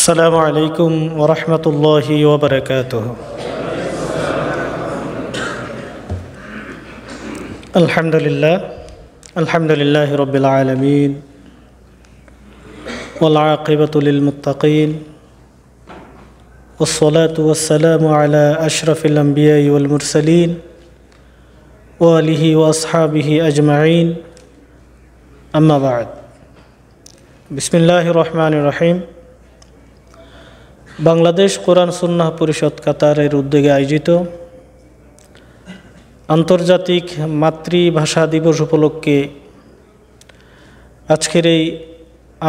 আসসালামু আলাইকুম ওয়া রাহমাতুল্লাহি ওয়া বারাকাতুহু। আলহামদুলিল্লাহি রাব্বিল আলামিন ওয়াল আকিবাতু লিল মুত্তাকিন ওয়াস সালাতু ওয়াস সালামু আলা আশরাফিল আমবিয়াই ওয়াল মুরসালিন ওয়া আলিহি ওয়া আসহাবিহি আজমাইন, আম্মা বা'দ। বিসমিল্লাহির রহমানির রহিম। বাংলাদেশ কোরআন সুন্নাহ পরিষদ কাতারের উদ্যোগে আয়োজিত আন্তর্জাতিক মাতৃভাষা দিবস উপলক্ষে আজকের এই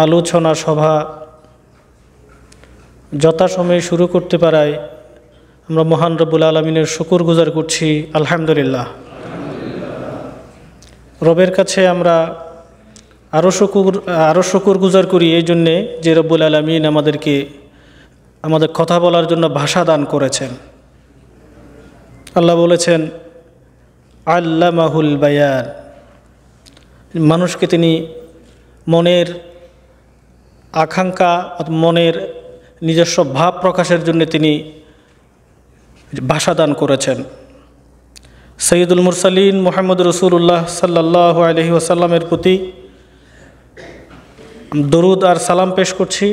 আলোচনা সভা যথাসময়ে শুরু করতে পারায় আমরা মহান রব্বুল আলামিনের শুকর গুজার করছি, আলহামদুলিল্লাহ। রবের কাছে আমরা আরও শুকর গুজার করি এই জন্যে যে রব্বুল আলামিন আমাদের কথা বলার জন্য ভাষা দান করেছেন। আল্লাহ বলেছেন আল্লামাহুল বায়ান, মানুষকে তিনি মনের আকাঙ্ক্ষা, মনের নিজস্ব ভাব প্রকাশের জন্য তিনি ভাষা দান করেছেন। সৈয়দুল মুরসালিন মুহাম্মদ রাসূলুল্লাহ সাল্লাল্লাহু আলাইহি ওয়াসাল্লামের প্রতি দরুদ আর সালাম পেশ করছি,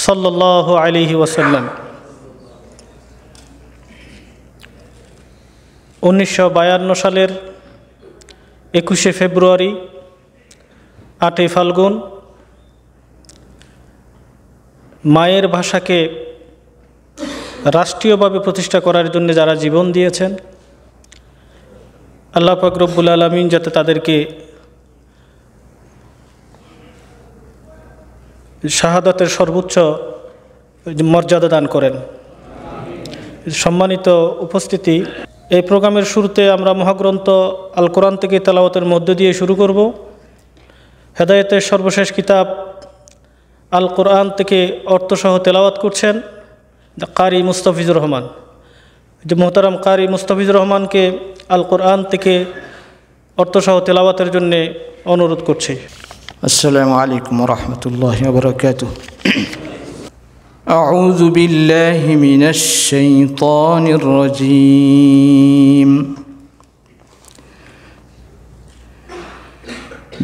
সাল্লাল্লাহু আলাইহি ওয়াসাল্লাম। 1952 সালের 21শে ফেব্রুয়ারি 8ই ফাল্গুন মায়ের ভাষাকে রাষ্ট্রীয়ভাবে প্রতিষ্ঠা করার জন্য যারা জীবন দিয়েছেন, আল্লাহ পাক রব্বুল আলামিন যাতে তাদেরকে শাহাদাতের সর্বোচ্চ মর্যাদা দান করেন। সম্মানিত উপস্থিতি, এই প্রোগ্রামের শুরুতে আমরা মহাগ্রন্থ আল কোরআন থেকে তেলাওয়াতের মধ্য দিয়ে শুরু করব। হেদায়েতের সর্বশেষ কিতাব আল কোরআন থেকে অর্থসহ তেলাওয়াত করছেন কারি মুস্তাফিজুর রহমান। যে মোহতারাম কারি মুস্তাফিজুর রহমানকে আল কোরআন থেকে অর্থসহ তেলাওয়াতের জন্য অনুরোধ করছি। السلام عليكم ورحمة الله وبركاته. أعوذ بالله من الشيطان الرجيم.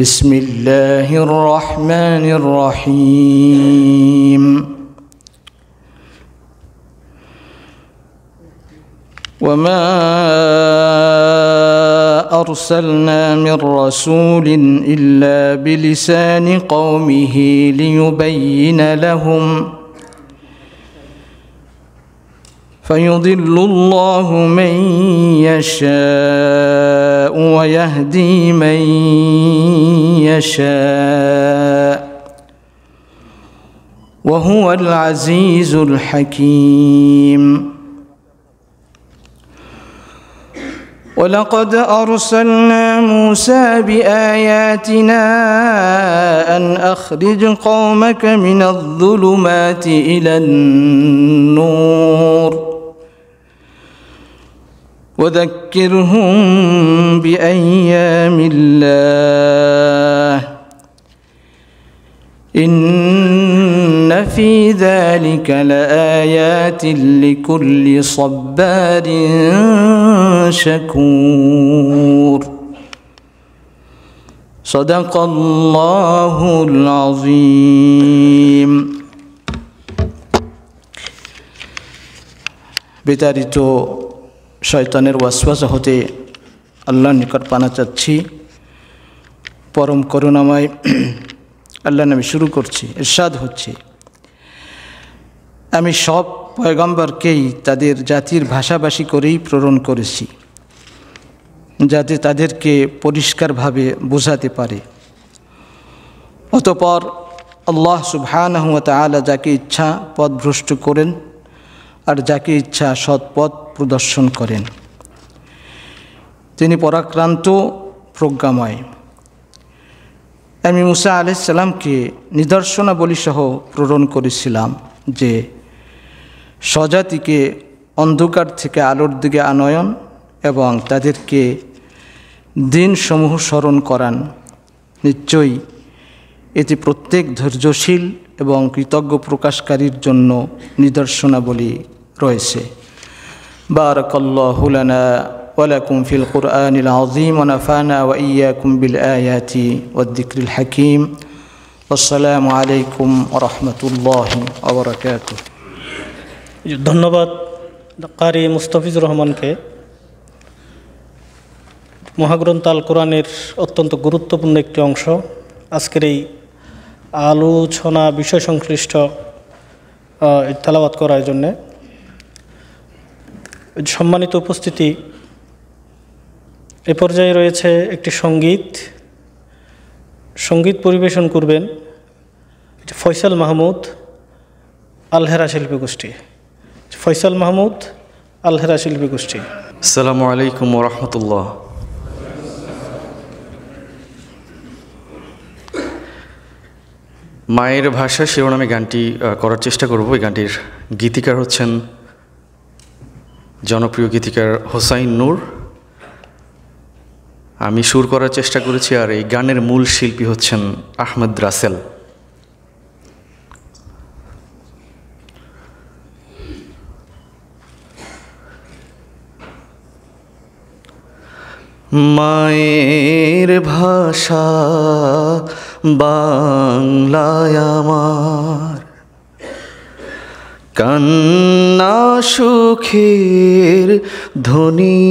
بسم الله الرحمن الرحيم. وما أرسلنا من رسول إلا بلسان قومه ليبين لهم فيضل الله من يشاء ويهدي من يشاء وهو العزيز الحكيم. ولقد أرسلنا موسى بآياتنا أن أخرج قومك من الظلمات إلى النور وذكرهم بأيام الله إن في ذلك لآيات لكل صبار شكور. صدق الله العظيم. বিতাড়িত শয়তানের ওয়াসওয়াসা হতে আল্লাহর নিকট পানা চাচ্ছি। পরম করুণাময় আল্লাহর নামে শুরু করছি। ইরশাদ হচ্ছে, আমি সব পয়গম্বরকেই তাদের জাতির ভাষাভাষী করেই প্রেরণ করেছি, যাতে তাদেরকে পরিষ্কারভাবে বোঝাতে পারে। অতঃপর আল্লাহ সুবহানাহু ওয়া তাআলা যাকে ইচ্ছা পথভ্রষ্ট করেন আর যাকে ইচ্ছা সৎ পথ প্রদর্শন করেন। তিনি পরাক্রান্ত প্রজ্ঞাময়। আমি মুসা আলাইহিস সালামকে নিদর্শনাবলীসহ প্রেরণ করেছিলাম যে স্বজাতিকে অন্ধকার থেকে আলোর দিকে আনয়ন এবং তাদেরকে দিনসমূহ স্মরণ করান। নিশ্চয়ই এতে প্রত্যেক ধৈর্যশীল এবং কৃতজ্ঞ প্রকাশকারীর জন্য নিদর্শনাবলী রয়েছে। বারাকাল্লাহু লানা ওয়া লাকুম ফিল কুরআনিল আযীম ওয়া নাফা'না ওয়া ইয়্যাকুম বিল আয়াতি ওয়াদ যিকরিল হাকীম। আসসালামু আলাইকুম ওয়া রাহমাতুল্লাহি ওয়া বারাকাতুহু। ধন্যবাদ কারি মুস্তাফিজুর রহমানকে। মহাগ্রন্থ আল কোরআনের অত্যন্ত গুরুত্বপূর্ণ একটি অংশ আজকের এই আলোচনা বিষয় সংশ্লিষ্ট তেলাওয়াত করার জন্যে। সম্মানিত উপস্থিতি, এ পর্যায়ে রয়েছে একটি সঙ্গীত পরিবেশন করবেন ফয়সাল মাহমুদ আলহেরা শিল্পী গোষ্ঠী। ফয়সাল মাহমুদ আলহেরা শিল্পী গোষ্ঠী। আসসালামু আলাইকুম ওয়া রাহমাতুল্লাহ। মায়ের ভাষা শিরোনামে গানটি করার চেষ্টা করব। এই গানটির গীতিকার হচ্ছেন জনপ্রিয় গীতিকার হোসাইন নূর। আমি সুর করার চেষ্টা করেছি, আর এই গানের মূল শিল্পী হচ্ছেন আহমেদ রাসেল। মায়ের ভাষা বাংলায় আমার, কান্না সুখের ধ্বনি।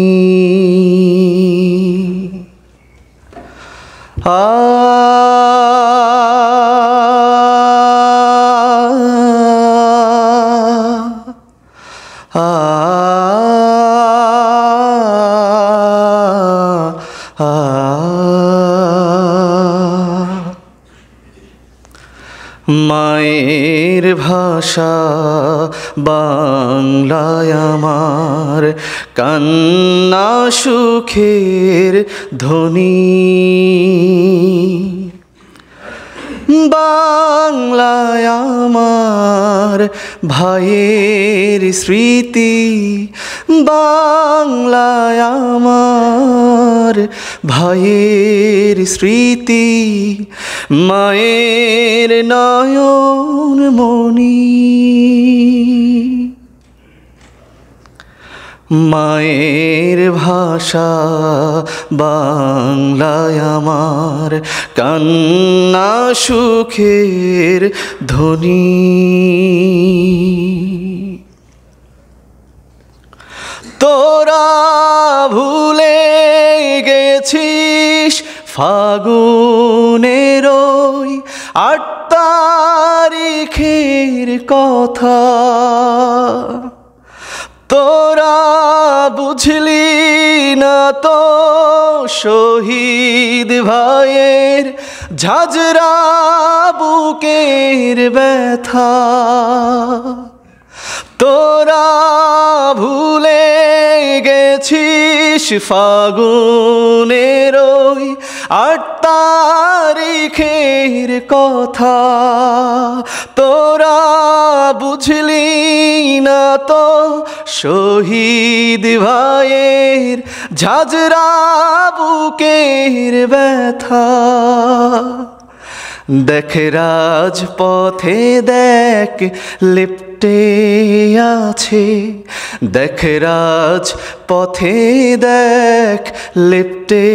মায়ের ভাষা বাংলায় আমার, কান্না সুখের ধ্বনি। বাংলায় আমার ভাইয়ের স্মৃতি, বাংলায় আমার ভাইয়ের স্মৃতি, মায়ের নয়ন মনি। মায়ের ভাষা বাংলায় আমার, কান্না সুখের ধ্বনি। তোরা ভুলে গেছিস ফাগুনের ওই ৮ তারিখের কথা, তোরা বুঝলি না তো শহীদ ভাইয়ের ঝাঁঝরা বুকের ব্যথা। তোরা ভুলে গেছিস ফাগুনের ওই ৮ তারিখের কথা, তোরা বুঝলি না তো শহীদ ভাইয়ের ঝাঁঝরা বুকের ব্যথা। দেখ রাজপথে দেখ লিপ্টে আছে, দেখ রাজপথে দেখ লিপ্টে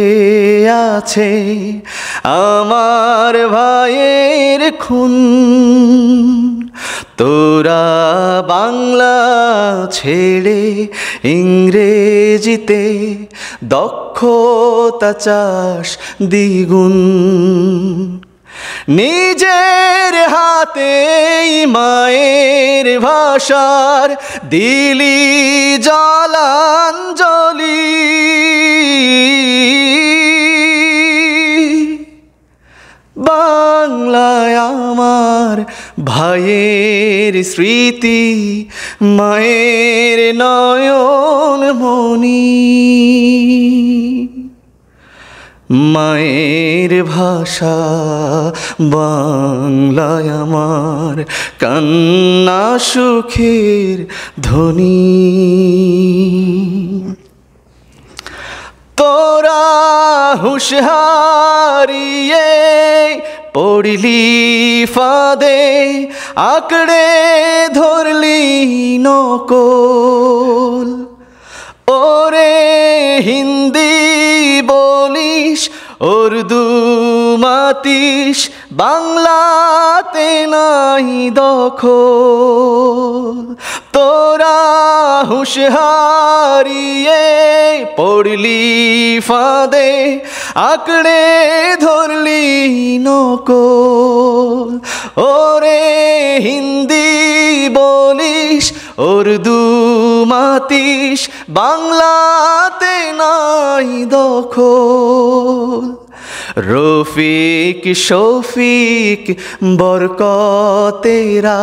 আছে আমার ভাইয়ের খুন। তোরা বাংলা ছেড়ে ইংরেজিতে দক্ষতা চাস দ্বিগুণ। নিজের হাতেই মায়ের ভাষার দিলি জলাঞ্জলি। বাংলায় আমার ভাইয়ের স্মৃতি, মায়ের নয়ন মনি। মায়ের ভাষা বাংলায় আমার, কান্না সুখের ধ্বনি। তোরা হুঁশ হারিয়ে পড়লি ফাঁদে আঁকড়ে ধরলি নকল। ওরে হিন্দি বলিস, উর্দু মাতিস, বাংলাতে নাই দখল। তোরা হুঁশ হারিয়ে পড়লি ফাঁদে আঁকড়ে ধরলি নকল। ওরে হিন্দি বলিস, উর্দু মাতিস, বাংলাতে নাই দখল। রফিক শফিক বরকতেরা,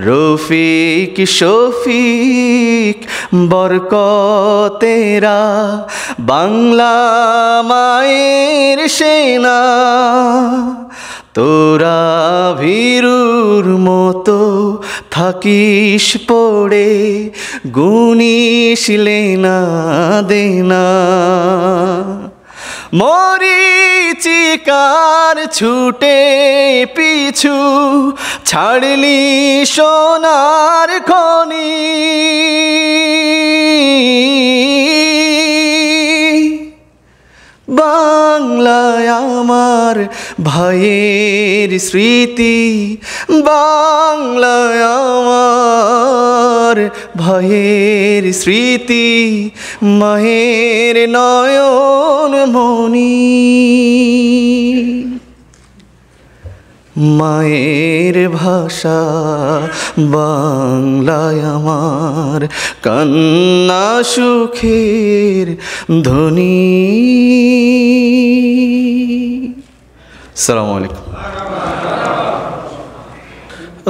রফিক শফিক বরকতেরা, বাংলা মায়ের সেনা। তোরা ভীরুর মতো থাকিস পড়ে, গুনিস লেনা দেনা। মরীচিকার ছুটে পিছু ছাড়লি সোনার খনি। বাংলায় আমার ভাইয়ের স্মৃতি, বাংলায় আমার ভাইয়ের স্মৃতি, মায়ের নয়ন মনি। মায়ের ভাষা বাংলায় আমার, কান্না সুখের ধ্বনি। আসসালামু আলাইকুম।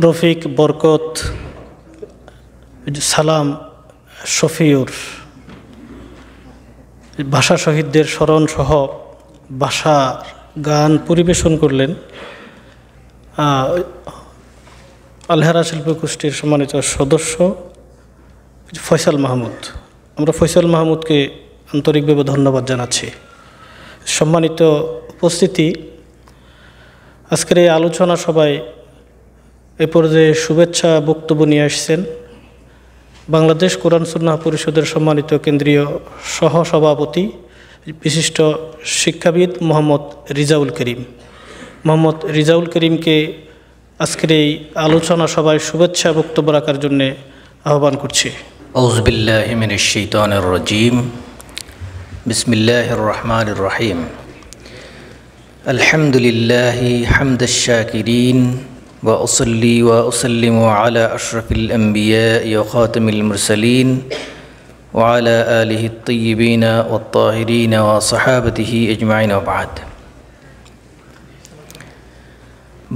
রফিক, বরকত, সালাম, শফিউর ভাষা শহীদদের স্মরণ সহ ভাষার গান পরিবেশন করলেন আলহারা শিল্পগোষ্ঠীর সম্মানিত সদস্য ফয়সাল মাহমুদ। আমরা ফয়সাল মাহমুদকে আন্তরিকভাবে ধন্যবাদ জানাচ্ছি। সম্মানিত উপস্থিতি, আজকের এই আলোচনা সভায় এ পর্যায়ে শুভেচ্ছা বক্তব্য নিয়ে আসছেন বাংলাদেশ কোরআন সুন্নাহ পরিষদের সম্মানিত কেন্দ্রীয় সহসভাপতি বিশিষ্ট শিক্ষাবিদ মোহাম্মদ রিজাউল করিম। মোহাম্মদ রিজাউল করিমকে আজকের এই আলোচনা সভায় শুভেচ্ছা বক্তব্য রাখার জন্য আহ্বান করছি। আউযু বিল্লাহি মিনাশ শাইতানির রাজীম। বিসমিল্লাহির রহমানির রহিম। আলহামদুলিল্লাহি হামদাশ শাকিরিন ওয়া উসাল্লি ওয়া উসাল্লিমু আলা আশরাফিল আমবিয়া ওয়া খাতামিল মুরসালিন ওয়া আলা আলিহি আত-তাইয়িবিন ওয়াত-তাহিরিন ওয়া সাহাবাতিহি আজমাইন ওয়া বা'দ।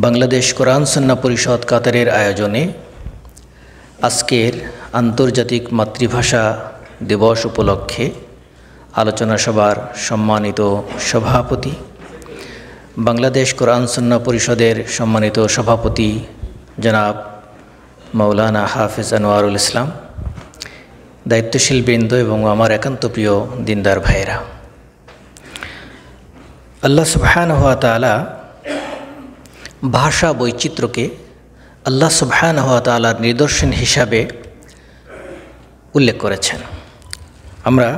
বাংলাদেশ কোরআন সুন্নাহ পরিষদ কাতারের আয়োজনে আজকের আন্তর্জাতিক মাতৃভাষা দিবস উপলক্ষে আলোচনা সভার সম্মানিত সভাপতি, বাংলাদেশ কোরআন সুন্নাহ পরিষদের সম্মানিত সভাপতি জনাব মাওলানা হাফেজ আনোয়ারুল ইসলাম, দায়িত্বশীল বৃন্দ এবং আমার একান্ত প্রিয় দিনদার ভাইয়েরা, আল্লাহ সুবহানাহু ওয়া তাআলা ভাষা বৈচিত্র্যকে আল্লাহ সুবহানাহু ওয়া তাআলার নিদর্শন হিসাবে উল্লেখ করেছেন। আমরা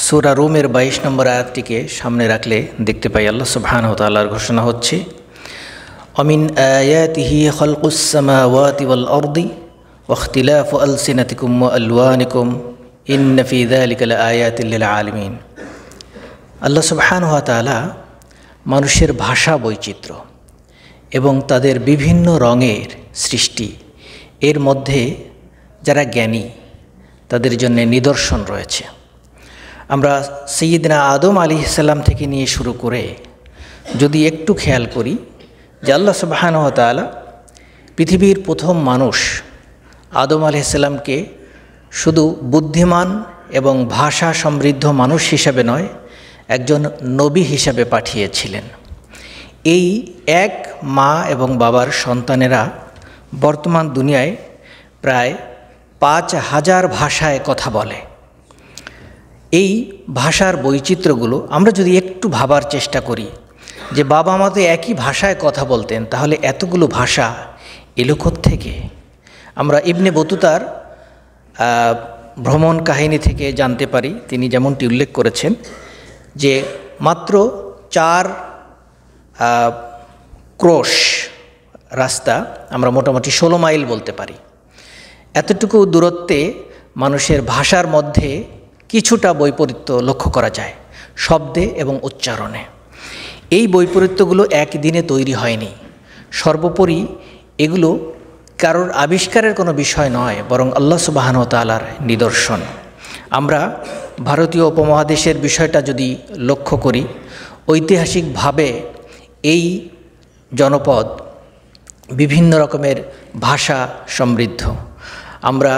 সূরা রুমের 22 নম্বর আয়াতটিকে সামনে রাখলে দেখতে পাই আল্লাহ সুবহানাহু ওয়া তাআলার ঘোষণা হচ্ছে, অমিন আয়াতিহি খালকুস সামাওয়াতি ওয়াল আরদি ওয়া ইখতিলাফু আলসিনাতিকুম ওয়া আলওয়ানিকুম ইন্না ফি যালিকা লাআয়াতিন লিল আলামিন। আল্লাহ সুবহানাহু ওয়া তাআলা মানুষের ভাষা বৈচিত্র্য এবং তাদের বিভিন্ন রঙের সৃষ্টি, এর মধ্যে যারা জ্ঞানী তাদের জন্য নিদর্শন রয়েছে। আমরা সাইয়্যিদনা আদম আলাইহিস সালাম থেকে নিয়ে শুরু করে যদি একটু খেয়াল করি যে আল্লাহ সুবহানাহু ওয়া তাআলা পৃথিবীর প্রথম মানুষ আদম আলাইহিস সালামকে শুধু বুদ্ধিমান এবং ভাষা সমৃদ্ধ মানুষ হিসাবে নয়, একজন নবী হিসাবে পাঠিয়েছিলেন। এই এক মা এবং বাবার সন্তানেরা বর্তমান দুনিয়ায় প্রায় 5000 ভাষায় কথা বলে। এই ভাষার বৈচিত্র্যগুলো আমরা যদি একটু ভাবার চেষ্টা করি যে বাবা মা তো একই ভাষায় কথা বলতেন, তাহলে এতগুলো ভাষা এলো থেকে? আমরা ইবনে বতুতার ভ্রমণ কাহিনী থেকে জানতে পারি, তিনি যেমনটি উল্লেখ করেছেন যে মাত্র 4 ক্রোশ রাস্তা, আমরা মোটামুটি 16 মাইল বলতে পারি, এতটুকু দূরত্বে মানুষের ভাষার মধ্যে কিছুটা বৈপরীত্য লক্ষ্য করা যায় শব্দে এবং উচ্চারণে। এই বৈপরীত্যগুলো একদিনে তৈরি হয়নি। সর্বোপরি এগুলো কারোর আবিষ্কারের কোনো বিষয় নয়, বরং আল্লাহ সুবহানাহু ওয়া তাআলার নিদর্শন। আমরা ভারতীয় উপমহাদেশের বিষয়টা যদি লক্ষ্য করি, ঐতিহাসিকভাবে এই জনপদ বিভিন্ন রকমের ভাষা সমৃদ্ধ। আমরা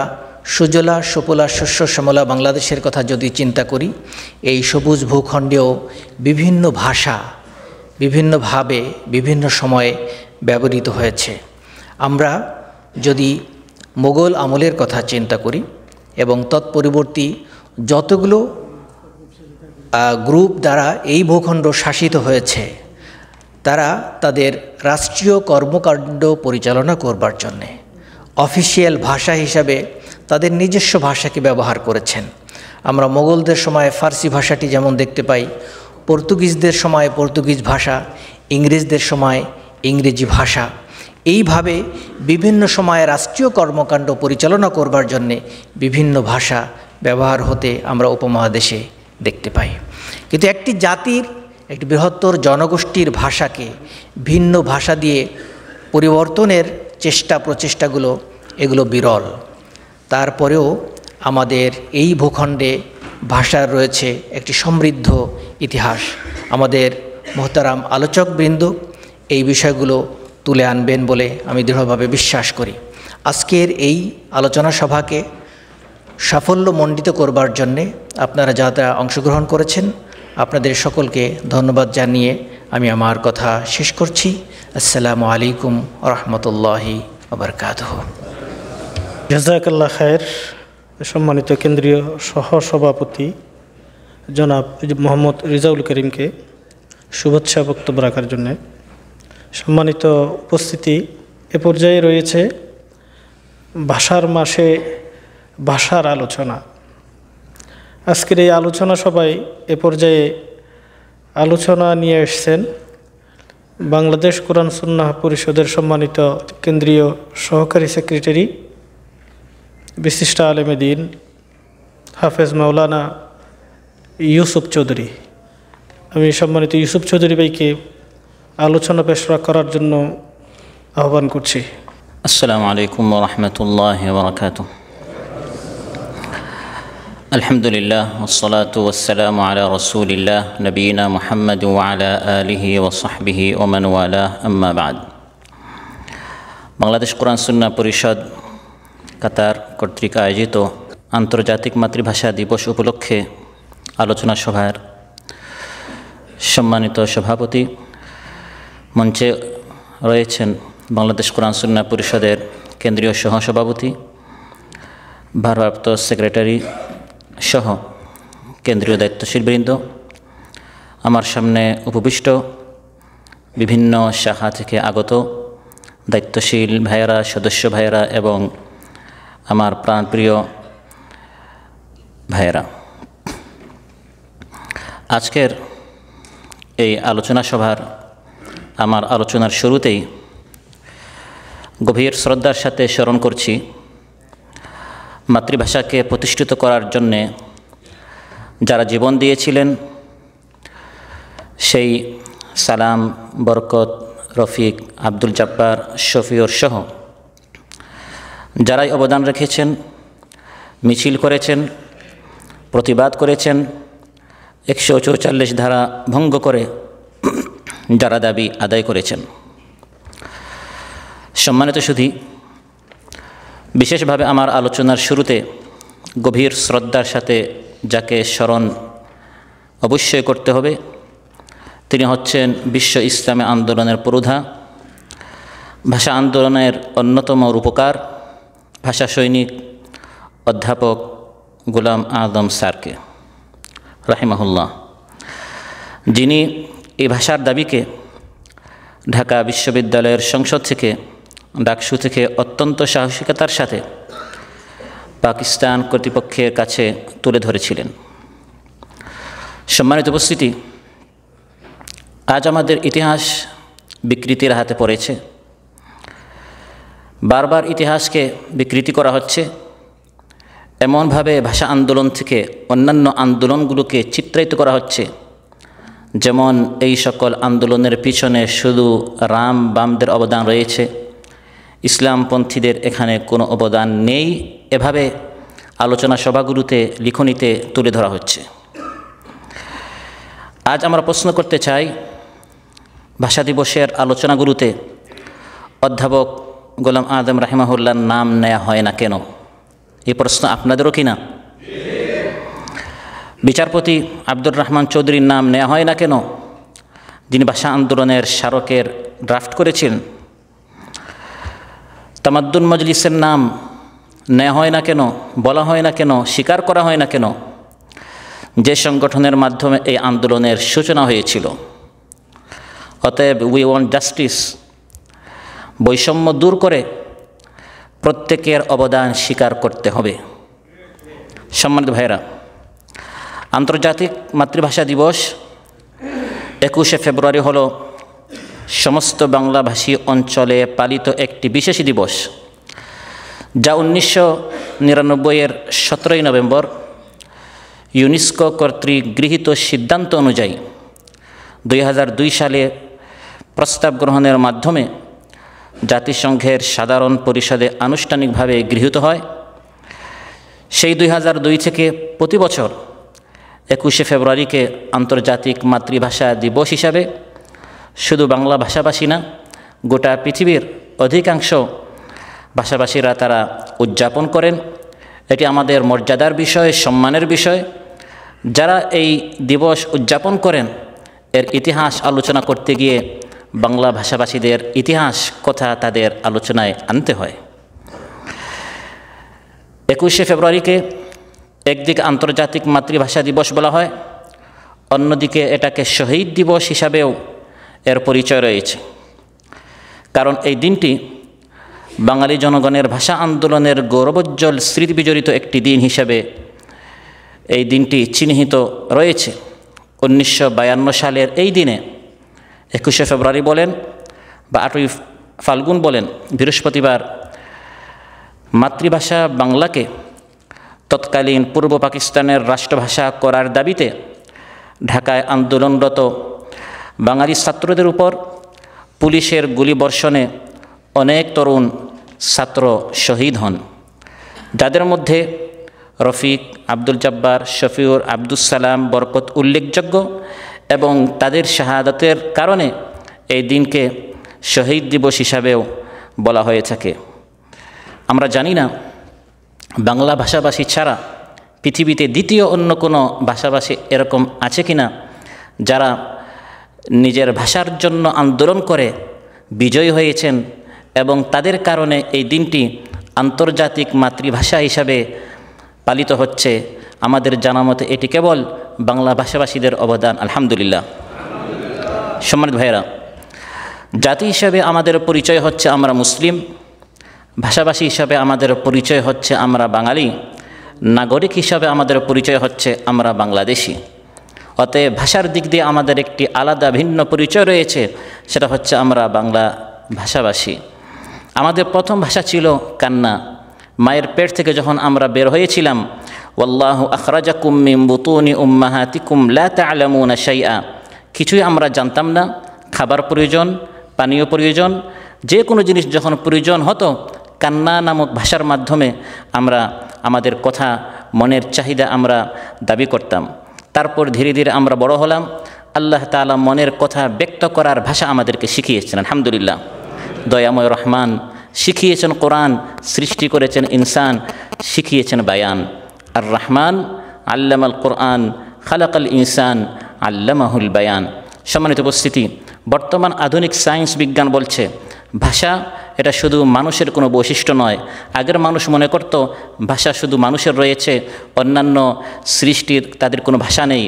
সুজলা সুফলা শস্য শ্যামলা বাংলাদেশের কথা যদি চিন্তা করি, এই সবুজ ভূখণ্ডেও বিভিন্ন ভাষা বিভিন্নভাবে বিভিন্ন সময়ে ব্যবহৃত হয়েছে। আমরা যদি মোগল আমলের কথা চিন্তা করি এবং তৎপরবর্তী যতগুলো গ্রুপ দ্বারা এই ভূখণ্ড শাসিত হয়েছে, তারা তাদের রাষ্ট্রীয় কর্মকাণ্ড পরিচালনা করবার জন্যে অফিসিয়াল ভাষা হিসাবে তাদের নিজস্ব ভাষাকে ব্যবহার করেছেন। আমরা মোগলদের সময় ফার্সি ভাষাটি যেমন দেখতে পাই, পর্তুগিজদের সময় পর্তুগিজ ভাষা, ইংরেজদের সময় ইংরেজি ভাষা, এইভাবে বিভিন্ন সময়ে রাষ্ট্রীয় কর্মকাণ্ড পরিচালনা করবার জন্যে বিভিন্ন ভাষা ব্যবহার হতে আমরা উপমহাদেশে দেখতে পাই। কিন্তু একটি জাতির, একটি বৃহত্তর জনগোষ্ঠীর ভাষাকে ভিন্ন ভাষা দিয়ে পরিবর্তনের প্রচেষ্টাগুলো এগুলো বিরল। তারপরেও আমাদের এই ভূখণ্ডে ভাষার রয়েছে একটি সমৃদ্ধ ইতিহাস। আমাদের মোহতারাম আলোচকবৃন্দ এই বিষয়গুলো তুলে আনবেন বলে আমি দৃঢ়ভাবে বিশ্বাস করি। আজকের এই আলোচনা সভাকে সাফল্যমণ্ডিত করবার জন্যে আপনারা যারা অংশগ্রহণ করেছেন, আপনাদের সকলকে ধন্যবাদ জানিয়ে আমি আমার কথা শেষ করছি। আসসালামু আলাইকুম ওয়া রাহমাতুল্লাহি ওয়া বারাকাতুহু। জাযাকাল্লাহ খায়ের। সম্মানিত কেন্দ্রীয় সহসভাপতি জনাব মোহাম্মদ রিজাউল করিমকে শুভেচ্ছা বক্তব্য রাখার জন্য। সম্মানিত উপস্থিতি, এ পর্যায়ে রয়েছে ভাষার মাসে ভাষার আলোচনা। আজকের এই আলোচনা সভায় এ পর্যায়ে আলোচনা নিয়ে এসেছেন বাংলাদেশ কোরআন সুন্নাহ পরিষদের সম্মানিত কেন্দ্রীয় সহকারী সেক্রেটারি বিশিষ্ট আলেমে দ্বীন হাফেজ মাওলানা ইউসুফ চৌধুরী। আমি সম্মানিত ইউসুফ চৌধুরী ভাইকে আলোচনা পেশ করার জন্য আহ্বান করছি। আসসালামু আলাইকুম ওয়া রাহমাতুল্লাহি ওয়া বারাকাতুহু। আলহামদুলিল্লাহ ওয়াসসালাতু ওয়াসসালামু আলা রাসূলিল্লাহ নবিয়িনা মুহাম্মদ ওয়া আলা আলিহি ওয়া সাহবিহি ওয়া মান ওয়ালাহ, আম্মা বা'দ। বাংলাদেশ কোরআন সুন্নাহ পরিষদ কাতার কর্তৃক আয়োজিত আন্তর্জাতিক মাতৃভাষা দিবস উপলক্ষে আলোচনা সভার সম্মানিত সভাপতি, মঞ্চে রয়েছেন বাংলাদেশ কোরআন সুন্নাহ পরিষদের কেন্দ্রীয় সহসভাপতি, ভারপ্রাপ্ত সেক্রেটারি সহ কেন্দ্রীয় দায়িত্বশীলবৃন্দ, আমার সামনে উপবিষ্ট বিভিন্ন শাখা থেকে আগত দায়িত্বশীল ভাইয়েরা, সদস্য ভাইয়েরা এবং আমার প্রাণপ্রিয় ভাইয়েরা, আজকের এই আলোচনা সভার আমার আলোচনার শুরুতেই গভীর শ্রদ্ধার সাথে স্মরণ করছি মাতৃভাষাকে প্রতিষ্ঠিত করার জন্যে যারা জীবন দিয়েছিলেন, সেই সালাম, বরকত, রফিক, আব্দুল জব্বার, শফিউর সহ যারাই অবদান রেখেছেন, মিছিল করেছেন, প্রতিবাদ করেছেন, 144 ধারা ভঙ্গ করে যারা দাবি আদায় করেছেন। সম্মানিত সুধী, বিশেষভাবে আমার আলোচনার শুরুতে গভীর শ্রদ্ধার সাথে যাকে স্মরণ অবশ্যই করতে হবে, তিনি হচ্ছেন বিশ্ব ইসলামী আন্দোলনের পুরোধা, ভাষা আন্দোলনের অন্যতম রূপকার, ভাষা সৈনিক অধ্যাপক গোলাম আজম স্যারকে রাহিমাহুল্লাহ, যিনি এই ভাষার দাবিকে ঢাকা বিশ্ববিদ্যালয়ের সংসদ থেকে ডাকসু থেকে অত্যন্ত সাহসিকতার সাথে পাকিস্তান কর্তৃপক্ষের কাছে তুলে ধরেছিলেন। সম্মানিত উপস্থিতি, আজ আমাদের ইতিহাস বিকৃতির হাতে পড়েছে। বারবার ইতিহাসকে বিকৃতি করা হচ্ছে, এমনভাবে ভাষা আন্দোলন থেকে অন্যান্য আন্দোলনগুলোকে চিত্রায়িত করা হচ্ছে যেমন এই সকল আন্দোলনের পিছনে শুধু রাম বামদের অবদান রয়েছে, ইসলামপন্থীদের এখানে কোনো অবদান নেই। এভাবে আলোচনা সভাগুলোতে লিখনিতে তুলে ধরা হচ্ছে। আজ আমরা প্রশ্ন করতে চাই, ভাষা দিবসের আলোচনাগুলোতে অধ্যাপক গোলাম আজম রাহিমাহুল্লাহর নাম নেওয়া হয় না কেন? এই প্রশ্ন আপনাদেরও কি না? বিচারপতি আব্দুর রহমান চৌধুরীর নাম নেওয়া হয় না কেন, যিনি ভাষা আন্দোলনের স্মারকের ড্রাফট করেছিলেন? তামাদ্দুন মজলিসের নাম নেওয়া হয় না কেন, বলা হয় না কেন, স্বীকার করা হয় না কেন, যে সংগঠনের মাধ্যমে এই আন্দোলনের সূচনা হয়েছিল? অতএব উই ওয়ান্ট জাস্টিস, বৈষম্য দূর করে প্রত্যেকের অবদান স্বীকার করতে হবে। সম্মানিত ভাইরা, আন্তর্জাতিক মাতৃভাষা দিবস 21শে ফেব্রুয়ারি হলো সমস্ত বাংলাভাষী অঞ্চলে পালিত একটি বিশেষ দিবস, যা 1999-এর 17ই নভেম্বর ইউনেস্কো কর্তৃক গৃহীত সিদ্ধান্ত অনুযায়ী 2002 সালে প্রস্তাব গ্রহণের মাধ্যমে জাতিসংঘের সাধারণ পরিষদে আনুষ্ঠানিকভাবে গৃহীত হয়। সেই 2002 থেকে প্রতি বছর 21শে ফেব্রুয়ারিকে আন্তর্জাতিক মাতৃভাষা দিবস হিসাবে শুধু বাংলা ভাষাভাষী না, গোটা পৃথিবীর অধিকাংশ ভাষাভাষীরা তারা উদযাপন করেন। এটি আমাদের মর্যাদার বিষয়, সম্মানের বিষয়। যারা এই দিবস উদযাপন করেন, এর ইতিহাস আলোচনা করতে গিয়ে বাংলা ভাষাভাষীদের ইতিহাস কথা তাদের আলোচনায় আনতে হয়। 21শে ফেব্রুয়ারিকে একদিকে আন্তর্জাতিক মাতৃভাষা দিবস বলা হয়, অন্যদিকে এটাকে শহীদ দিবস হিসাবেও এর পরিচয় রয়েছে। কারণ এই দিনটি বাঙালি জনগণের ভাষা আন্দোলনের গৌরবোজ্জ্বল স্মৃতি বিজড়িত একটি দিন হিসাবে এই দিনটি চিহ্নিত রয়েছে। 1952 সালের এই দিনে 21শে ফেব্রুয়ারি বলেন বা 8ই ফাল্গুন বলেন, বৃহস্পতিবার, মাতৃভাষা বাংলাকে তৎকালীন পূর্ব পাকিস্তানের রাষ্ট্রভাষা করার দাবিতে ঢাকায় আন্দোলনরত বাঙালি ছাত্রদের উপর পুলিশের গুলিবর্ষণে অনেক তরুণ ছাত্র শহীদ হন, যাদের মধ্যে রফিক, আব্দুল জব্বার, শফিউর, আব্দুস সালাম, বরকত উল্লেখযোগ্য। এবং তাদের শাহাদাতের কারণে এই দিনকে শহীদ দিবস হিসাবেও বলা হয়ে থাকে। আমরা জানি না বাংলা ভাষাভাষী ছাড়া পৃথিবীতে দ্বিতীয় অন্য কোনো ভাষাভাষী এরকম আছে কি না, যারা নিজের ভাষার জন্য আন্দোলন করে বিজয়ী হয়েছেন এবং তাদের কারণে এই দিনটি আন্তর্জাতিক মাতৃভাষা হিসাবে পালিত হচ্ছে। আমাদের জানা মতে এটি কেবল বাংলা ভাষাভাষীদের অবদান। আলহামদুলিল্লাহ। সম্মানিত ভাইয়েরা, জাতি হিসাবে আমাদের পরিচয় হচ্ছে আমরা মুসলিম, ভাষাভাষী হিসাবে আমাদের পরিচয় হচ্ছে আমরা বাঙালি, নাগরিক হিসাবে আমাদের পরিচয় হচ্ছে আমরা বাংলাদেশি। অতএব ভাষার দিক দিয়ে আমাদের একটি আলাদা ভিন্ন পরিচয় রয়েছে, সেটা হচ্ছে আমরা বাংলা ভাষাভাষী। আমাদের প্রথম ভাষা ছিল কান্না। মায়ের পেট থেকে যখন আমরা বের হয়েছিলাম, ওয়াল্লাহু আখরাজাকুম মিন বুতুনি উম্মাহাতিকুম লা তা'লামুনা শাইআ, কিছুই আমরা জানতাম না। খাবার প্রয়োজন, পানীয় প্রয়োজন, যে কোনো জিনিস যখন প্রয়োজন হতো, কান্না নামক ভাষার মাধ্যমে আমরা আমাদের কথা, মনের চাহিদা আমরা দাবি করতাম। তারপর ধীরে ধীরে আমরা বড় হলাম। আল্লাহ তাআলা মনের কথা ব্যক্ত করার ভাষা আমাদেরকে শিখিয়েছেন। আলহামদুলিল্লাহ। দয়াময় রহমান শিখিয়েছেন কোরআন, সৃষ্টি করেছেন ইনসান, শিখিয়েছেন বায়ান। আর রহমান আল্লামাল কোরআন খালাকাল ইনসান আল্লামাহুল বায়ান। সম্মানিত উপস্থিতি, বর্তমান আধুনিক সায়েন্স বিজ্ঞান বলছে ভাষা এটা শুধু মানুষের কোনো বৈশিষ্ট্য নয়। আগের মানুষ মনে করত ভাষা শুধু মানুষের রয়েছে, অন্যান্য সৃষ্টির তাদের কোনো ভাষা নেই।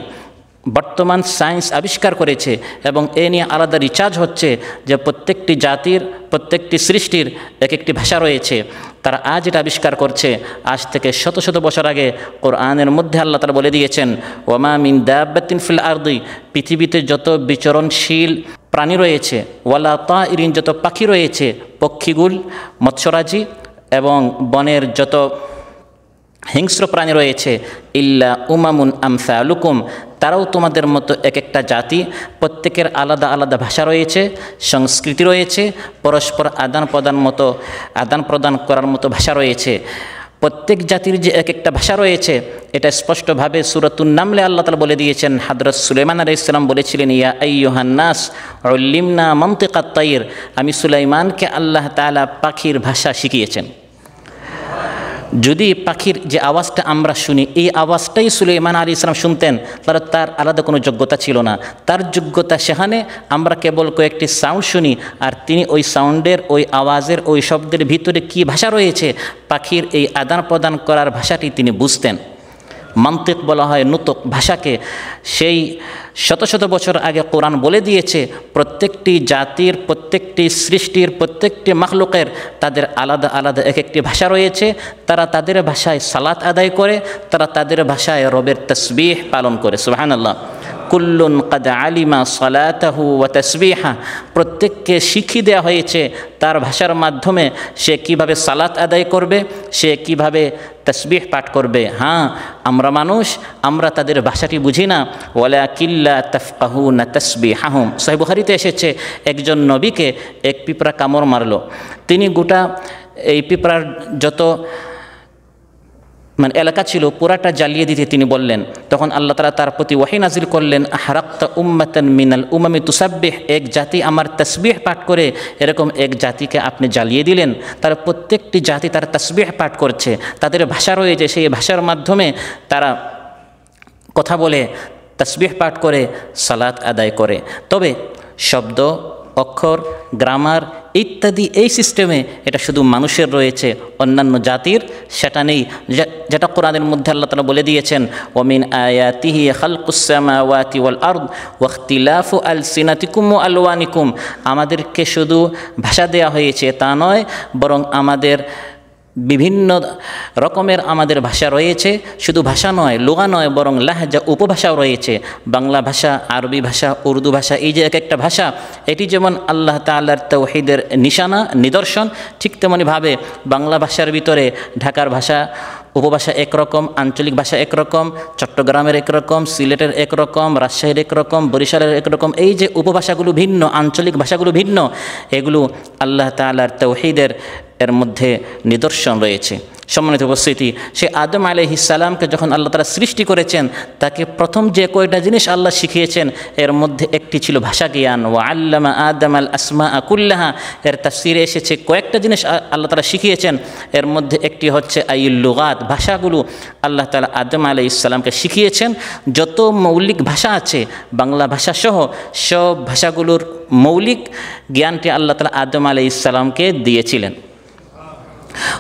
বর্তমান সায়েন্স আবিষ্কার করেছে এবং এ নিয়ে আলাদা রিসার্চ হচ্ছে যে প্রত্যেকটি জাতির প্রত্যেকটি সৃষ্টির এক একটি ভাষা রয়েছে। তারা আজ এটা আবিষ্কার করছে, আজ থেকে শত শত বছর আগে কোরআনের মধ্যে আল্লাহ তাআলা বলে দিয়েছেন, ওয়ামা মিন দাব্বাতিন ফিল আরদি, পৃথিবীতে যত বিচরণশীল প্রাণী রয়েছে, ওয়ালা তাইরিন, যত পাখি রয়েছে, পক্ষীগুল, মৎস্যরাজি এবং বনের যত হিংস্র প্রাণী রয়েছে, ইল্লা উমামুন আমসালুকুম, তারাও তোমাদের মতো এক একটা জাতি, প্রত্যেকের আলাদা আলাদা ভাষা রয়েছে, সংস্কৃতি রয়েছে, পরস্পর আদান প্রদান করার মতো ভাষা রয়েছে। প্রত্যেক জাতির যে এক একটা ভাষা রয়েছে এটা স্পষ্টভাবে সূরাতুন নামলে আল্লাহ তাআলা বলে দিয়েছেন। হযরত সুলাইমান আলাইহিস সালাম বলেছিলেন, ইয়া আইয়ুহান নাস উল্লিমনা মানতিকাত তাইর, আমি সুলাইমানকে আল্লাহ তাআলা পাখির ভাষা শিখিয়েছেন। যদি পাখির যে আওয়াজটা আমরা শুনি, এই আওয়াজটাই সুলাইমান আলাইহিস সালাম শুনতেন, তার আলাদা কোনো যোগ্যতা ছিল না। তার যোগ্যতা সেখানে আমরা কেবল কয়েকটি সাউন্ড শুনি, আর তিনি ওই সাউন্ডের, ওই আওয়াজের, ওই শব্দের ভিতরে কী ভাষা রয়েছে, পাখির এই আদান প্রদান করার ভাষাটি তিনি বুঝতেন। মান্তিক বলা হয় নুতক ভাষাকে। সেই শত শত বছর আগে কোরআন বলে দিয়েছে প্রত্যেকটি জাতির, প্রত্যেকটি সৃষ্টির, প্রত্যেকটি মাখলুকের তাদের আলাদা আলাদা এক একটি ভাষা রয়েছে। তারা তাদের ভাষায় সালাত আদায় করে, তারা তাদের ভাষায় রবের তাসবিহ পালন করে। সুবহানাল্লাহ। কুল্লুন কাদ আলিমা সালাতাহু ওয়া তাসবিহা, প্রত্যেককে শিখিয়ে দেওয়া হয়েছে তার ভাষার মাধ্যমে সে কিভাবে সালাত আদায় করবে, সে কিভাবে তাসবিহ পাঠ করবে। হ্যাঁ, আমরা মানুষ, আমরা তাদের ভাষাটি বুঝি না। ওয়ালাকিল্লা তাফকাহুনা তাসবিহাহুম, সহিহ বুখারীতে এসেছে একজন নবীকে এক পিঁপড়া কামড় মারলো। তিনি গোটা এই পিঁপড়ার যত এলাকা ছিল পুরাটা জ্বালিয়ে দিতে তিনি বললেন। তখন আল্লাহ তাআলা তার প্রতি ওয়াহী নাজিল করলেন, আহরাক্তা উম্মাতান মিনাল উমামি তুসাব্বিহ, এক জাতি আমার তাসবিহ পাঠ করে, এরকম এক জাতিকে আপনি জ্বালিয়ে দিলেন। তার প্রত্যেকটি জাতি তার তাসবিহ পাঠ করছে, তাদের ভাষা রয়েছে, সেই ভাষার মাধ্যমে তারা কথা বলে, তাসবিহ পাঠ করে, সালাত আদায় করে। তবে শব্দ, অক্ষর, গ্রামার ইত্যাদি এই সিস্টেমে এটা শুধু মানুষের রয়েছে, অন্যান্য জাতির সেটা নেই। যেটা কোরআনের মধ্যে আল্লাহ তাআলা বলে দিয়েছেন, ওমিন আয়াতিহি খালকুস সামাওয়াতি ওয়াল আরদ ওয়া ইখতিলাফু আলসিনাতিকুম ওয়া আলওয়ানিকুম, আমাদেরকে শুধু ভাষা দেওয়া হয়েছে তা নয়, বরং আমাদের বিভিন্ন রকমের আমাদের ভাষা রয়েছে। শুধু ভাষা নয়, লুগা নয়, বরং লাহজা, উপভাষাও রয়েছে। বাংলা ভাষা, আরবি ভাষা, উর্দু ভাষা, এই যে এক একটা ভাষা, এটি যেমন আল্লাহ তাআলার তাওহীদের নিশানা, নিদর্শন, ঠিক তেমনিভাবে বাংলা ভাষার ভিতরে ঢাকার ভাষা, উপভাষা একরকম, আঞ্চলিক ভাষা একরকম, চট্টগ্রামের একরকম, সিলেটের একরকম, রাজশাহীর একরকম, বরিশালের একরকম। এই যে উপভাষাগুলো ভিন্ন, আঞ্চলিক ভাষাগুলো ভিন্ন, এগুলো আল্লাহ তাআলার তাওহীদের এর মধ্যে নিদর্শন রয়েছে। সম্মানিত উপস্থিতি, সে আদম আলাইহিস সালামকে যখন আল্লাহ তাআলা সৃষ্টি করেছেন, তাকে প্রথম যে কয়টা জিনিস আল্লাহ শিখিয়েছেন এর মধ্যে একটি ছিল ভাষা জ্ঞান। ওয়া আল্লামা আদম আল আসমা কুল্লাহা, এর তাফসীরে এসেছে কয়েকটা জিনিস আল্লাহ তাআলা শিখিয়েছেন, এর মধ্যে একটি হচ্ছে আইল লুগাত, ভাষাগুলো আল্লাহ তাআলা আদম আলাইহিস সালামকে শিখিয়েছেন। যত মৌলিক ভাষা আছে বাংলা ভাষা সহ সব ভাষাগুলোর মৌলিক জ্ঞানটি আল্লাহ তাআলা আদম আলাইহিস সালামকে দিয়েছিলেন।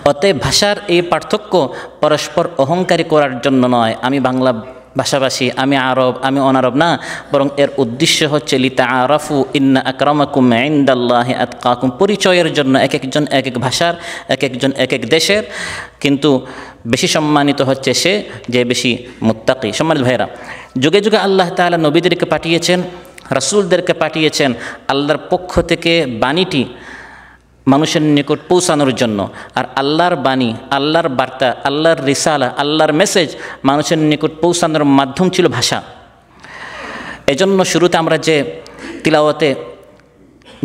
অতএব ভাষার এই পার্থক্য পরস্পর অহংকারী করার জন্য নয়, আমি বাংলা ভাষাভাষী, আমি আরব, আমি অনারব, না, বরং এর উদ্দেশ্য হচ্ছে লিতাআরাফু ইন্না আকরামাকুম ইনদাল্লাহি আতকাকুম, পরিচয়ের জন্য। এক একজন এক এক ভাষার, এক একজন এক এক দেশের, কিন্তু বেশি সম্মানিত হচ্ছে সে যে বেশি মুত্তাকি। সম্মানিত ভাইরা, যুগে যুগে আল্লাহ তাআলা নবীদেরকে পাঠিয়েছেন, রাসূলদেরকে পাঠিয়েছেন আল্লাহর পক্ষ থেকে বাণীটি মানুষের নিকট পৌঁছানোর জন্য। আর আল্লাহর বাণী, আল্লাহর বার্তা, আল্লাহর রিসালা, আল্লাহর মেসেজ মানুষের নিকট পৌঁছানোর মাধ্যম ছিল ভাষা। এজন্য শুরুতে আমরা যে তিলাওয়াতে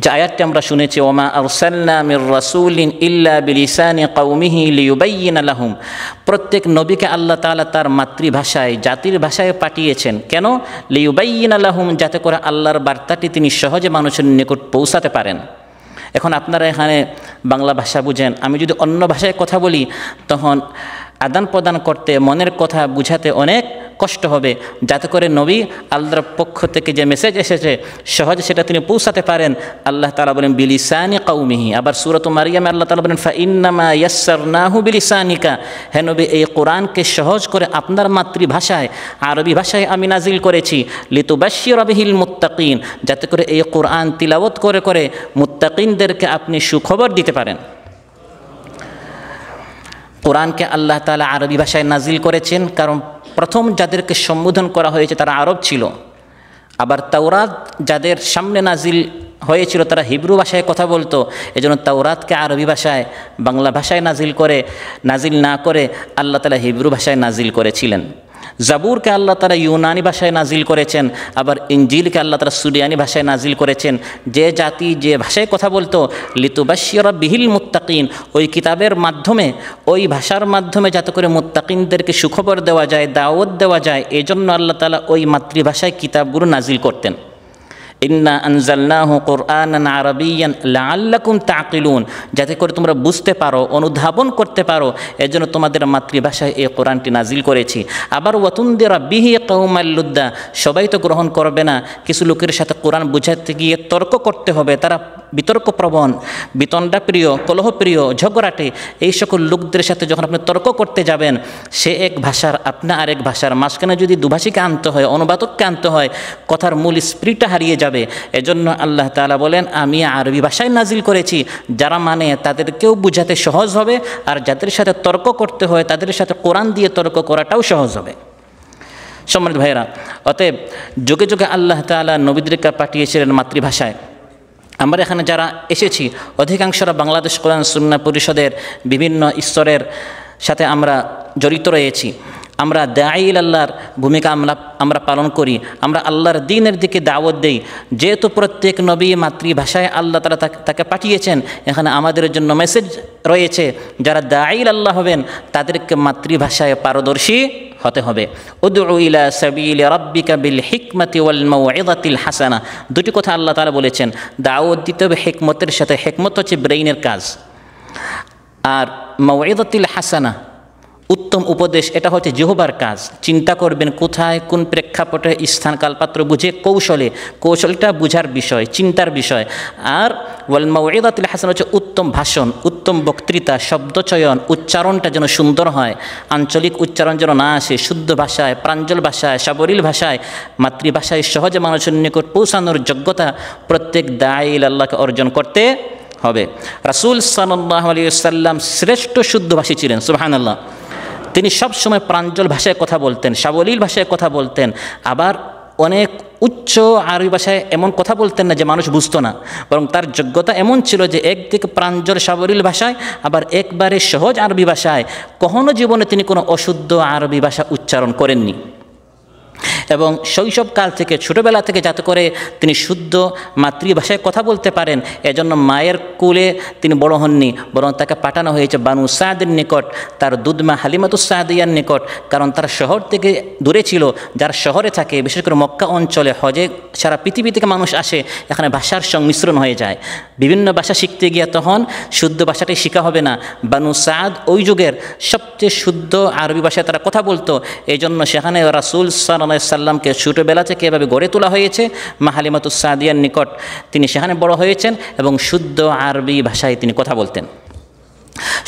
যে আয়াতটি আমরা শুনেছি, ওমা আরসালনা মির রাসূলিন ইল্লা বিলিসানি কওমিহি লিয়ুবাইয়িনা লাহুম, প্রত্যেক নবীকে আল্লাহ তাআলা তার মাতৃভাষায়, জাতির ভাষায় পাঠিয়েছেন। কেন? লিয়ুবাইয়িনা লাহুম, যাতে করে আল্লাহর বার্তাটি তিনি সহজে মানুষের নিকট পৌঁছাতে পারেন। এখন আপনারা এখানে বাংলা ভাষা বুঝেন, আমি যদি অন্য ভাষায় কথা বলি তখন আদান প্রদান করতে, মনের কথা বুঝাতে অনেক কষ্ট হবে, যাতে করে নবী আল্লাহর পক্ষ থেকে যে মেসেজ এসেছে সহজে সেটা তিনি পৌঁছাতে পারেন। আল্লাহ তাআলা বলেন বিলিসানি কওমিহি। আবার সূরাত মারিয়ামে আল্লাহ তাআলা বলেন ফাইন্নামা ইয়াসসারনাহু বিলিসানিকা, হে নবী এই কোরআনকে সহজ করে আপনার মাতৃভাষায় আরবি ভাষায় আমি নাজিল করেছি, লিতুবাশশিরা বিহিল মুত্তাকিন, যাতে করে এই কোরআন তিলাওয়াত করে করে মুত্তাকিনদেরকে আপনি সুখবর দিতে পারেন। কোরআনকে আল্লাহ তাআলা আরবি ভাষায় নাজিল করেছেন, কারণ প্রথম যাদেরকে সম্বোধন করা হয়েছে তারা আরব ছিল। আবার তাওরাত যাদের সামনে নাজিল হয়েছিল তারা হিব্রু ভাষায় কথা বলতো, এজন্য তাওরাতকে আরবি ভাষায় বাংলা ভাষায় নাজিল না করে আল্লাহ তাআলা হিব্রু ভাষায় নাজিল করেছিলেন। জাবুরকে আল্লাহ তাআলা ইউনানি ভাষায় নাজিল করেছেন, আবার ইনজিলকে আল্লাহ তাআলা সুরিয়ানি ভাষায় নাজিল করেছেন। যে জাতি যে ভাষায় কথা বলতো লিতুবাশশিরা বিহিল মুত্তাকিন, ওই কিতাবের মাধ্যমে ওই ভাষার মাধ্যমে যাতে করে মুত্তাকিনদেরকে সুখবর দেওয়া যায়, দাওয়াত দেওয়া যায়, এজন্য আল্লাহ তাআলা ওই মাতৃভাষায় কিতাবগুলো নাজিল করতেন। ইন্না আনজালনাহু কুরআনান আরাবিয়ান লাআল্লাকুম তাকিলুন, যাতে করে তোমরা বুঝতে পারো, অনুধাবন করতে পারো, এজন্য তোমাদের মাতৃভাষায় এই কোরআনটি নাজিল করেছি। আবার ওয়াতুনদিরা বিহি কওমাল লুদ্দা, সবাই তো গ্রহণ করবে না, কিছু লোকের সাথে কোরআন বুঝাতে গিয়ে তর্ক করতে হবে, তারা বিতর্কপ্রবণ, বিতণ্ডাপ্রিয়, কলহপ্রিয়, ঝগড়াটে, এই সকল লোকদের সাথে যখন আপনি তর্ক করতে যাবেন, সে এক ভাষার আপনি আরেক ভাষার মাঝখানে যদি দুভাষীকে আনতে হয়, অনুবাদককে আনতে হয়, কথার মূল স্পিরিটটা হারিয়ে যাবে। এজন্য আল্লাহ তাআলা বলেন আমি আরবি ভাষায় নাজিল করেছি, যারা মানে তাদেরকেও বুঝাতে সহজ হবে, আর যাদের সাথে তর্ক করতে হয় তাদের সাথে কোরআন দিয়ে তর্ক করাটাও সহজ হবে। সম্মানিত ভাইয়েরা, অতএব যুগে যুগে আল্লাহ তাআলা নবীদেরকে পাঠিয়েছিলেন মাতৃভাষায়। আমরা এখানে যারা এসেছি অধিকাংশরা বাংলাদেশ কোরআন সুন্নাহ পরিষদের বিভিন্ন স্তরের সাথে আমরা জড়িত রয়েছি। আমরা দাঈল আল্লাহর ভূমিকা আমরা পালন করি, আমরা আল্লাহর দ্বীনের দিকে দাওয়াত দেই। যেহেতু প্রত্যেক নবী মাতৃভাষায় আল্লাহ তাআলা তাকে পাঠিয়েছেন, এখানে আমাদের জন্য মেসেজ রয়েছে, যারা দাঈল আল্লাহ হবেন তাদেরকে মাতৃভাষায় পারদর্শী হতে হবে। উদউ ইলা সাবিলি রাব্বিকা বিল হিকমাতি ওয়াল মাউইযাতিল হাসানা, দুটি কথা আল্লাহ তাআলা বলেছেন। দাওয়াত দিতে হবে হিকমতের সাথে, হিকমত হচ্ছে ব্রেইনের কাজ, আর মাউইযাতিল হাসানা উত্তম উপদেশ, এটা হচ্ছে জিহ্বার কাজ। চিন্তা করবেন কোথায়, কোন প্রেক্ষাপটে, স্থান কালপাত্র বুঝে কৌশলটা বুঝার বিষয়, চিন্তার বিষয়। আর ওয়াল মাউইযাতুল হাসানা হচ্ছে উত্তম ভাষণ, উত্তম বক্তৃতা, শব্দচয়ন, উচ্চারণটা যেন সুন্দর হয়, আঞ্চলিক উচ্চারণ যেন না আসে, শুদ্ধ ভাষায়, প্রাঞ্জল ভাষায়, সাবলীল ভাষায়, মাতৃভাষায় সহজে মানুষের নিকট পৌঁছানোর যোগ্যতা প্রত্যেক দাঈল আল্লাহকে অর্জন করতে হবে। রাসূল সাল্লাল্লাহু আলাইহি ওয়াসাল্লাম শ্রেষ্ঠ শুদ্ধভাষী ছিলেন, সুবহানাল্লাহ। তিনি সব সময় প্রাঞ্জল ভাষায় কথা বলতেন, সাবলীল ভাষায় কথা বলতেন, আবার অনেক উচ্চ আরবি ভাষায় এমন কথা বলতেন না যে মানুষ বুঝতো না, বরং তার যোগ্যতা এমন ছিল যে একদিকে প্রাঞ্জল সাবলীল ভাষায়, আবার একবারে সহজ আরবি ভাষায়। কখনো জীবনে তিনি কোনো অশুদ্ধ আরবি ভাষা উচ্চারণ করেননি। এবং শৈশবকাল থেকে, ছোটোবেলা থেকে যাতে করে তিনি শুদ্ধ মাতৃভাষায় কথা বলতে পারেন, এজন্য মায়ের কোলে তিনি বড় হননি, বরং তাকে পাঠানো হয়েছে বানু সাদের নিকট, তার দুধমা হালিমাতুস সাদিয়ার নিকট। কারণ তার শহর থেকে দূরে ছিল। যার শহরে থাকে, বিশেষ করে মক্কা অঞ্চলে হজে সারা পৃথিবী থেকে মানুষ আসে, এখানে ভাষার সংমিশ্রণ হয়ে যায়। বিভিন্ন ভাষা শিখতে গিয়ে তখন শুদ্ধ ভাষাটাই শেখা হবে না। বানু সাদ ওই যুগের সবচেয়ে শুদ্ধ আরবি ভাষায় তারা কথা বলতো, এই জন্য সেখানে রাসূল সাল্লাল্লাহু আলাইহি সাল্লামকে ছোটোবেলা থেকে এভাবে গড়ে তোলা হয়েছে। মা হালিমাতুস সাদিয়ার নিকট তিনি সেখানে বড় হয়েছেন এবং শুদ্ধ আরবি ভাষায় তিনি কথা বলতেন।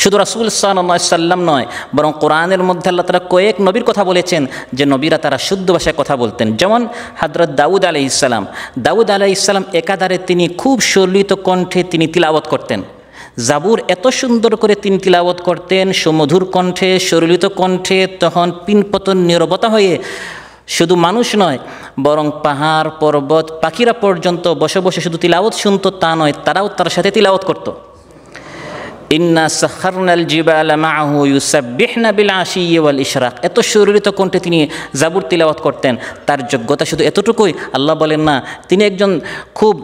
শুধু রাসূল সাল্লাল্লাহু আলাইহি সাল্লাম নয়, বরং কোরআনের মধ্যে আল্লাহ তাআলা কয়েক নবীর কথা বলেছেন যে নবীরা তারা শুদ্ধ ভাষায় কথা বলতেন। যেমন হযরত দাউদ আলাইহিস সালাম। দাউদ আলাইহিস সালাম একাধারে তিনি খুব সলিত কণ্ঠে তিনি তিলাওয়াত করতেন। জাবুর এত সুন্দর করে তিনি তিলাওয়াত করতেন, সুমধুর কণ্ঠে, সরলিত কণ্ঠে, তখন পিনপতন নীরবতা হয়ে শুধু মানুষ নয়, বরং পাহাড়, পর্বত, পাখিরা পর্যন্ত বসে বসে শুধু তিলাওয়াত শুনতো তা নয়, তারাও তার সাথে তিলাওয়াত করতো। ইন্না সাখারনাল জিবালা মাআহু ইউসাব্বিহনা বিল আশিয়্যি ওয়াল ইশরাক। এত সুরিত কণ্ঠে তিনি জাবুর তিলাওয়াত করতেন। তার যোগ্যতা শুধু এতটুকুই? আল্লাহ বলেন না, তিনি একজন খুব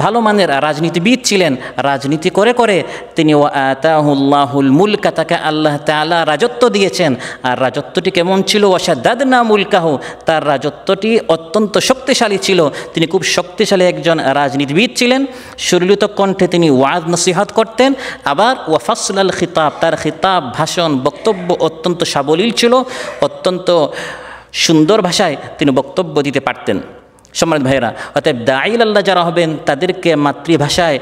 ভালো মানের রাজনীতিবিদ ছিলেন। রাজনীতি করে করে তিনি আতাহুল্লাহুল মুলকা, তাকে আল্লাহ তাআলা রাজত্ব দিয়েছেন। আর রাজত্বটি কেমন ছিল? ওয়াশাদ্দাদনা মুলকাহু, তার রাজত্বটি অত্যন্ত শক্তিশালী ছিল। তিনি খুব শক্তিশালী একজন রাজনীতিবিদ ছিলেন। সুরিত কণ্ঠে তিনি ওয়াজ নসিহত করতেন। আবার ওয়াফাসলাল খিতাব, তার খিতাব, ভাষণ, বক্তব্য অত্যন্ত সাবলীল ছিল, অত্যন্ত সুন্দর ভাষায় তিনি বক্তব্য দিতে পারতেন। সম্মানিত ভাইয়েরা, অতএব দাঈল আল্লাহ যারা হবেন তাদেরকে মাতৃভাষায়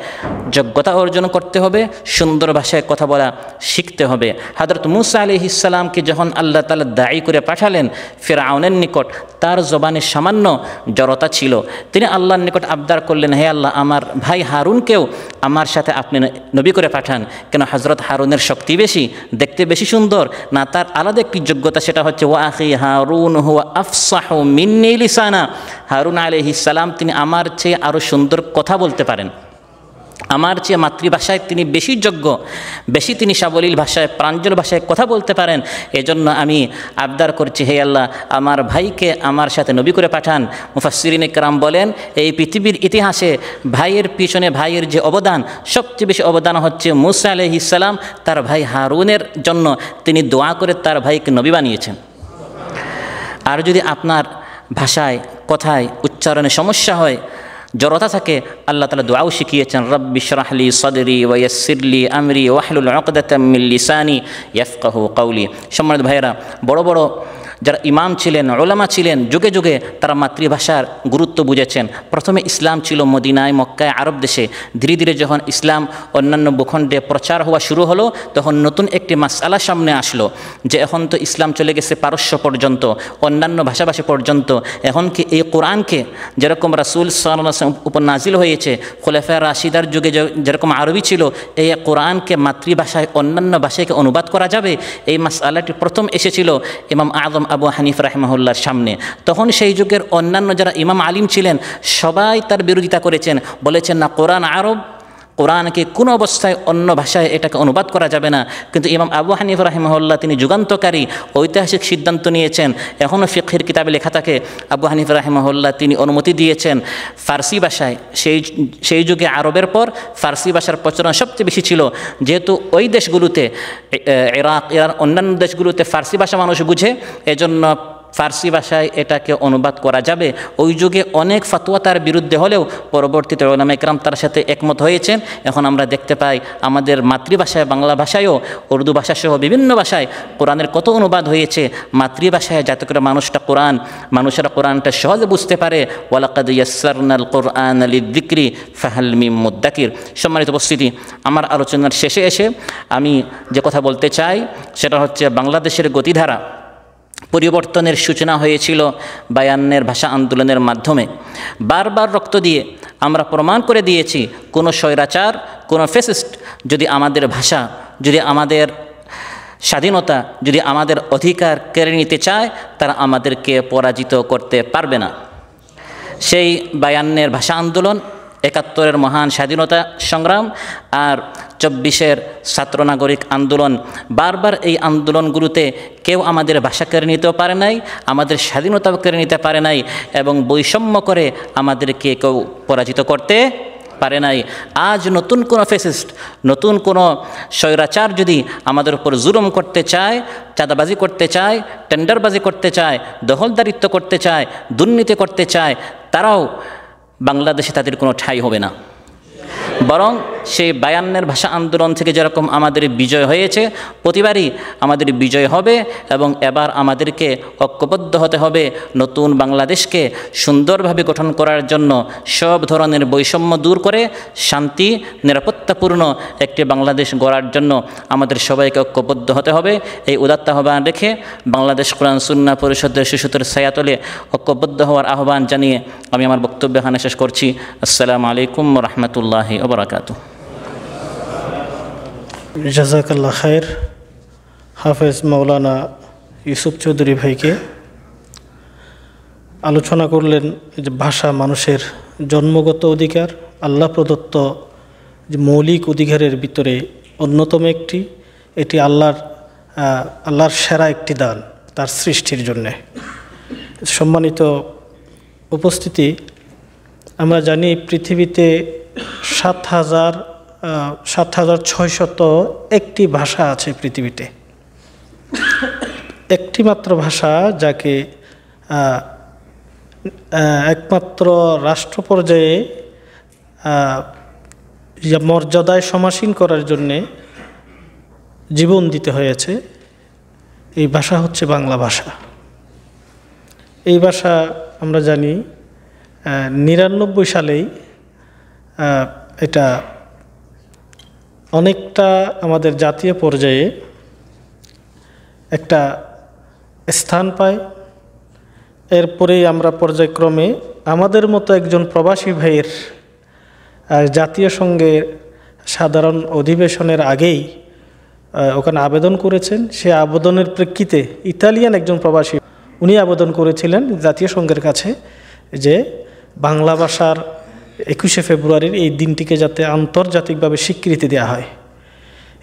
যোগ্যতা অর্জন করতে হবে, সুন্দর ভাষায় কথা বলা শিখতে হবে। হযরত মূসা আলাইহিস সালামকে যখন আল্লাহ তাআলা দায়ী করে পাঠালেন ফিরআউনের নিকট, তার জবানে সামান্য জড়তা ছিল। তিনি আল্লাহর নিকট আবদার করলেন, হে আল্লাহ, আমার ভাই হারুনকেও আমার সাথে আপনি নবী করে পাঠান। কেন হযরত হারুনের শক্তি বেশি, দেখতে বেশি সুন্দর না, তার আলাদা একটি যোগ্যতা, সেটা হচ্ছে ওয়া আখি হারুন হুয়া আফসাহু মিন্নি লিসানা। হারুন আলাইহিস সালাম তিনি আমার চেয়ে আরও সুন্দর কথা বলতে পারেন, আমার চেয়ে মাতৃভাষায় তিনি বেশি যোগ্য, বেশি তিনি সাবলীল ভাষায় প্রাঞ্জল ভাষায় কথা বলতে পারেন। এজন্য আমি আবদার করছি, হে আল্লাহ, আমার ভাইকে আমার সাথে নবী করে পাঠান। মুফাসসিরিনে কেরাম বলেন, এই পৃথিবীর ইতিহাসে ভাইয়ের পিছনে ভাইয়ের যে অবদান, সবচেয়ে বেশি অবদান হচ্ছে মূসা আলাইহিস সালাম তার ভাই হারুনের জন্য তিনি দোয়া করে তার ভাইকে নবী বানিয়েছেন। আর যদি আপনার ভাষায় কথায় উচ্চারণে সমস্যা হয়, জড়তা থাকে, আল্লাহ তাআলা দোয়াও শিখিয়েছেন, রব্বি ইশরাহ লি সাদরি ওয়া ইয়াসসির লি আমরি ওয়াহলুল উকদাতাম মিন লিসানি ইয়াফকাহু কওলি। সম্মানিত ভাইয়েরা, বড় বড় যারা ইমাম ছিলেন, উলামা ছিলেন, যুগে যুগে তারা মাতৃভাষার গুরুত্ব বুঝেছেন। প্রথমে ইসলাম ছিল মদিনায়, মক্কায়, আরব দেশে। ধীরে ধীরে যখন ইসলাম অন্যান্য ভূখণ্ডে প্রচার হওয়া শুরু হলো, তখন নতুন একটি মাসআলা সামনে আসলো যে এখন তো ইসলাম চলে গেছে পারস্য পর্যন্ত, অন্যান্য ভাষাভাষী পর্যন্ত। এখন কি এই কোরআনকে যেরকম রাসূল সাল্লাল্লাহু আলাইহি ওয়াসাল্লাম উপর নাজিল হয়েছে, খোলাফায়ে রাশিদার যুগে যেরকম আরবি ছিল, এই কোরআনকে মাতৃভাষায় অন্যান্য ভাষাকে অনুবাদ করা যাবে? এই মাসআলাটি প্রথম এসেছিল ইমাম আযম আবু হানিফা রাহিমাহুল্লাহর সামনে। তখন সেই যুগের অন্যান্য যারা ইমাম আলিম ছিলেন সবাই তার বিরোধিতা করেছেন, বলেছেন না, কোরআন আরব, কোরআনকে কোনো অবস্থায় অন্য ভাষায় এটাকে অনুবাদ করা যাবে না। কিন্তু ইমাম আবু হানিফা রাহিমাহুল্লাহ তিনি যুগান্তকারী ঐতিহাসিক সিদ্ধান্ত নিয়েছেন। এখনও ফিকহের কিতাবে লেখা থাকে, আবু হানিফা রাহিমাহুল্লাহ তিনি অনুমতি দিয়েছেন ফার্সি ভাষায়। সেই যুগে আরবের পর ফার্সি ভাষার প্রচলন সবচেয়ে বেশি ছিল, যেহেতু ওই দেশগুলোতে, ইরাক, ইরান, অন্যান্য দেশগুলোতে ফার্সি ভাষা মানুষ বুঝে, এজন্য ফার্সি ভাষায় এটাকে অনুবাদ করা যাবে। ওই যুগে অনেক ফতোয়া তার বিরুদ্ধে হলেও পরবর্তীতে উলামা ইকরাম তার সাথে একমত হয়েছেন। এখন আমরা দেখতে পাই আমাদের মাতৃভাষায়, বাংলা ভাষায়ও, উর্দু ভাষাসহ বিভিন্ন ভাষায় কোরআনের কত অনুবাদ হয়েছে মাতৃভাষায়, যাতে করে মানুষেরা কোরআনটা সহজে বুঝতে পারে। ওয়ালাকাদ ইয়াসসারনাল কুরআনা লিযিকরি ফাহাল মিন মুদ্দাকির। সম্মানিত উপস্থিতি, আমার আলোচনার শেষে এসে আমি যে কথা বলতে চাই সেটা হচ্ছে বাংলাদেশের গতিধারা পরিবর্তনের সূচনা হয়েছিল 52 ভাষা আন্দোলনের মাধ্যমে। বারবার রক্ত দিয়ে আমরা প্রমাণ করে দিয়েছি, কোনো স্বৈরাচার, কোনো ফ্যাসিস্ট যদি আমাদের ভাষা, যদি আমাদের স্বাধীনতা, যদি আমাদের অধিকার কেড়ে নিতে চায়, তারা আমাদেরকে পরাজিত করতে পারবে না। সেই 52 ভাষা আন্দোলন, 71 মহান স্বাধীনতা সংগ্রাম আর 24 ছাত্র নাগরিক আন্দোলন, বারবার এই আন্দোলনগুলোতে কেউ আমাদের ভাষা কেড়ে নিতেও পারে নাই, আমাদের স্বাধীনতাও কেড়ে নিতে পারে নাই, এবং বৈষম্য করে আমাদেরকে কেউ পরাজিত করতে পারে নাই। আজ নতুন কোনো ফ্যাসিস্ট, নতুন কোনো স্বৈরাচার যদি আমাদের উপর জুলুম করতে চায়, চাঁদাবাজি করতে চায়, টেন্ডারবাজি করতে চায়, দখলদারিত্ব করতে চায়, দুর্নীতি করতে চায়, তারাও বাংলাদেশে তাদের কোনো ঠাঁই হবে না। বরং সেই 52 ভাষা আন্দোলন থেকে যেরকম আমাদের বিজয় হয়েছে, প্রতিবারই আমাদের বিজয় হবে, এবং এবার আমাদেরকে ঐক্যবদ্ধ হতে হবে নতুন বাংলাদেশকে সুন্দরভাবে গঠন করার জন্য, সব ধরনের বৈষম্য দূর করে শান্তি নিরাপত্তাপূর্ণ একটি বাংলাদেশ গড়ার জন্য আমাদের সবাইকে ঐক্যবদ্ধ হতে হবে। এই উদাত্ত আহ্বান রেখে বাংলাদেশ কোরআন সুন্নাহ পরিষদের শিশুদের ছায়াতলে ঐক্যবদ্ধ হওয়ার আহ্বান জানিয়ে আমি আমার বক্তব্য এখানে শেষ করছি। আসসালামু আলাইকুম ওয়া রাহমাতুল্লাহি ওয়া বারাকাতুহু। জাযাকাল্লাহ খায়ের হাফেজ মাওলানা ইউসুফ চৌধুরী ভাইকে। আলোচনা করলেন যে ভাষা মানুষের জন্মগত অধিকার, আল্লাহ প্রদত্ত যে মৌলিক অধিকারের ভিতরে অন্যতম একটি, এটি আল্লাহর সেরা একটি দান তার সৃষ্টির জন্যে। সম্মানিত উপস্থিতি, আমরা জানি পৃথিবীতে 7,601টি ভাষা আছে পৃথিবীতে। একটি মাত্র ভাষা যাকে একমাত্র রাষ্ট্র পর্যায়ে মর্যাদায় সমাসীন করার জন্যে জীবন দিতে হয়েছে, এই ভাষা হচ্ছে বাংলা ভাষা। এই ভাষা আমরা জানি 99 সালেই এটা অনেকটা আমাদের জাতীয় পর্যায়ে একটা স্থান পায়। এরপরেই আমরা পর্যায়ক্রমে আমাদের মতো একজন প্রবাসী ভাইয়ের জাতীয় সংঘের সাধারণ অধিবেশনের আগেই ওখানে আবেদন করেছেন। সে আবেদনের প্রেক্ষিতে ইতালিয়ান একজন প্রবাসী উনি আবেদন করেছিলেন জাতীয় সংঘের কাছে যে বাংলা ভাষার 21শে ফেব্রুয়ারির এই দিনটিকে যাতে আন্তর্জাতিকভাবে স্বীকৃতি দেওয়া হয়।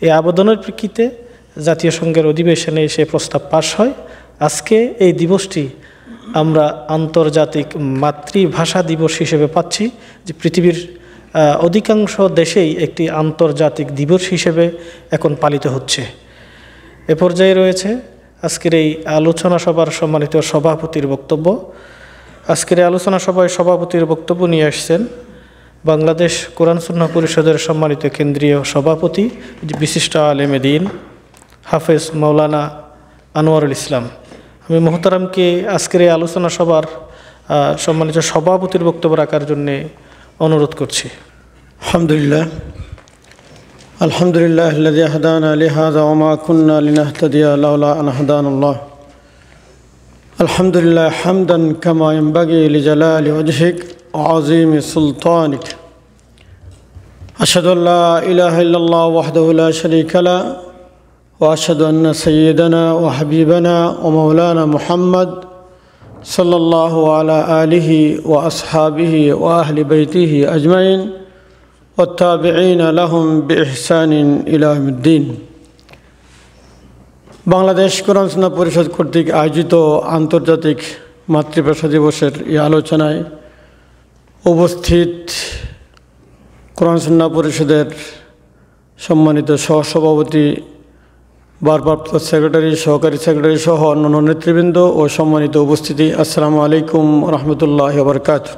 এই আবেদনের প্রেক্ষিতে জাতীয় সংঘের অধিবেশনে সে প্রস্তাব পাশ হয়। আজকে এই দিবসটি আমরা আন্তর্জাতিক মাতৃভাষা দিবস হিসেবে পাচ্ছি, যে পৃথিবীর অধিকাংশ দেশেই একটি আন্তর্জাতিক দিবস হিসেবে এখন পালিত হচ্ছে। এ পর্যায়ে রয়েছে আজকের এই আলোচনা সভার সম্মানিত সভাপতির বক্তব্য। আজকের এই আলোচনা সভায় সভাপতির বক্তব্য নিয়ে আসছেন বাংলাদেশ কোরআন সুন্নাহ পরিষদের সম্মানিত কেন্দ্রীয় সভাপতি বিশিষ্ট আলেমে দ্বীন হাফেজ মাওলানা আনোয়ারুল ইসলাম। আমি মোহতারামকে আজকের এই আলোচনা সভার সম্মানিত সভাপতির বক্তব্য রাখার জন্যে অনুরোধ করছি। আলহামদুলিল্লাহ আলহামদুলিল্লাহ আল্লাযী হাদানা লিহাযা ওয়া মা কুন্না লিনাহতাদিয়া লাওলা আন হাদানাল্লাহ। আলহামদুলিল্লাহ হামদান কামা ইয়ানবাগি লিজালালি ওয়াজহিক ওয়া আযীমি সুলতানিক। আশহাদু আল্লা ইলাহা ইল্লাল্লাহ ওয়াহদাহু লা শারীকা লাহু ওয়া আশহাদু আন্না সাইয়্যিদানা ওয়া হাবিবানা ওয়া মাওলানা মুহাম্মদ সাল্লাল্লাহু আলা আলিহি ওয়া আসহাবিহি ওয়া আহলি বাইতিহি আজমাইন ওয়াত্তাবিঈনা লাহুম বিইহসানিন ইলা ইয়াউমিদ্দিন। বাংলাদেশ কোরআন সুন্নাহ পরিষদ কর্তৃক আয়োজিত আন্তর্জাতিক মাতৃভাষা দিবসের এই আলোচনায় উপস্থিত কোরআন সুন্নাহ পরিষদের সম্মানিত সহসভাপতি, ভারপ্রাপ্ত সেক্রেটারি, সহকারী সেক্রেটারি সহ অন্যান্য নেতৃবৃন্দ ও সম্মানিত উপস্থিতি, আসসালামু আলাইকুম রহমতুল্লাহি ওয়া বারাকাতুহু।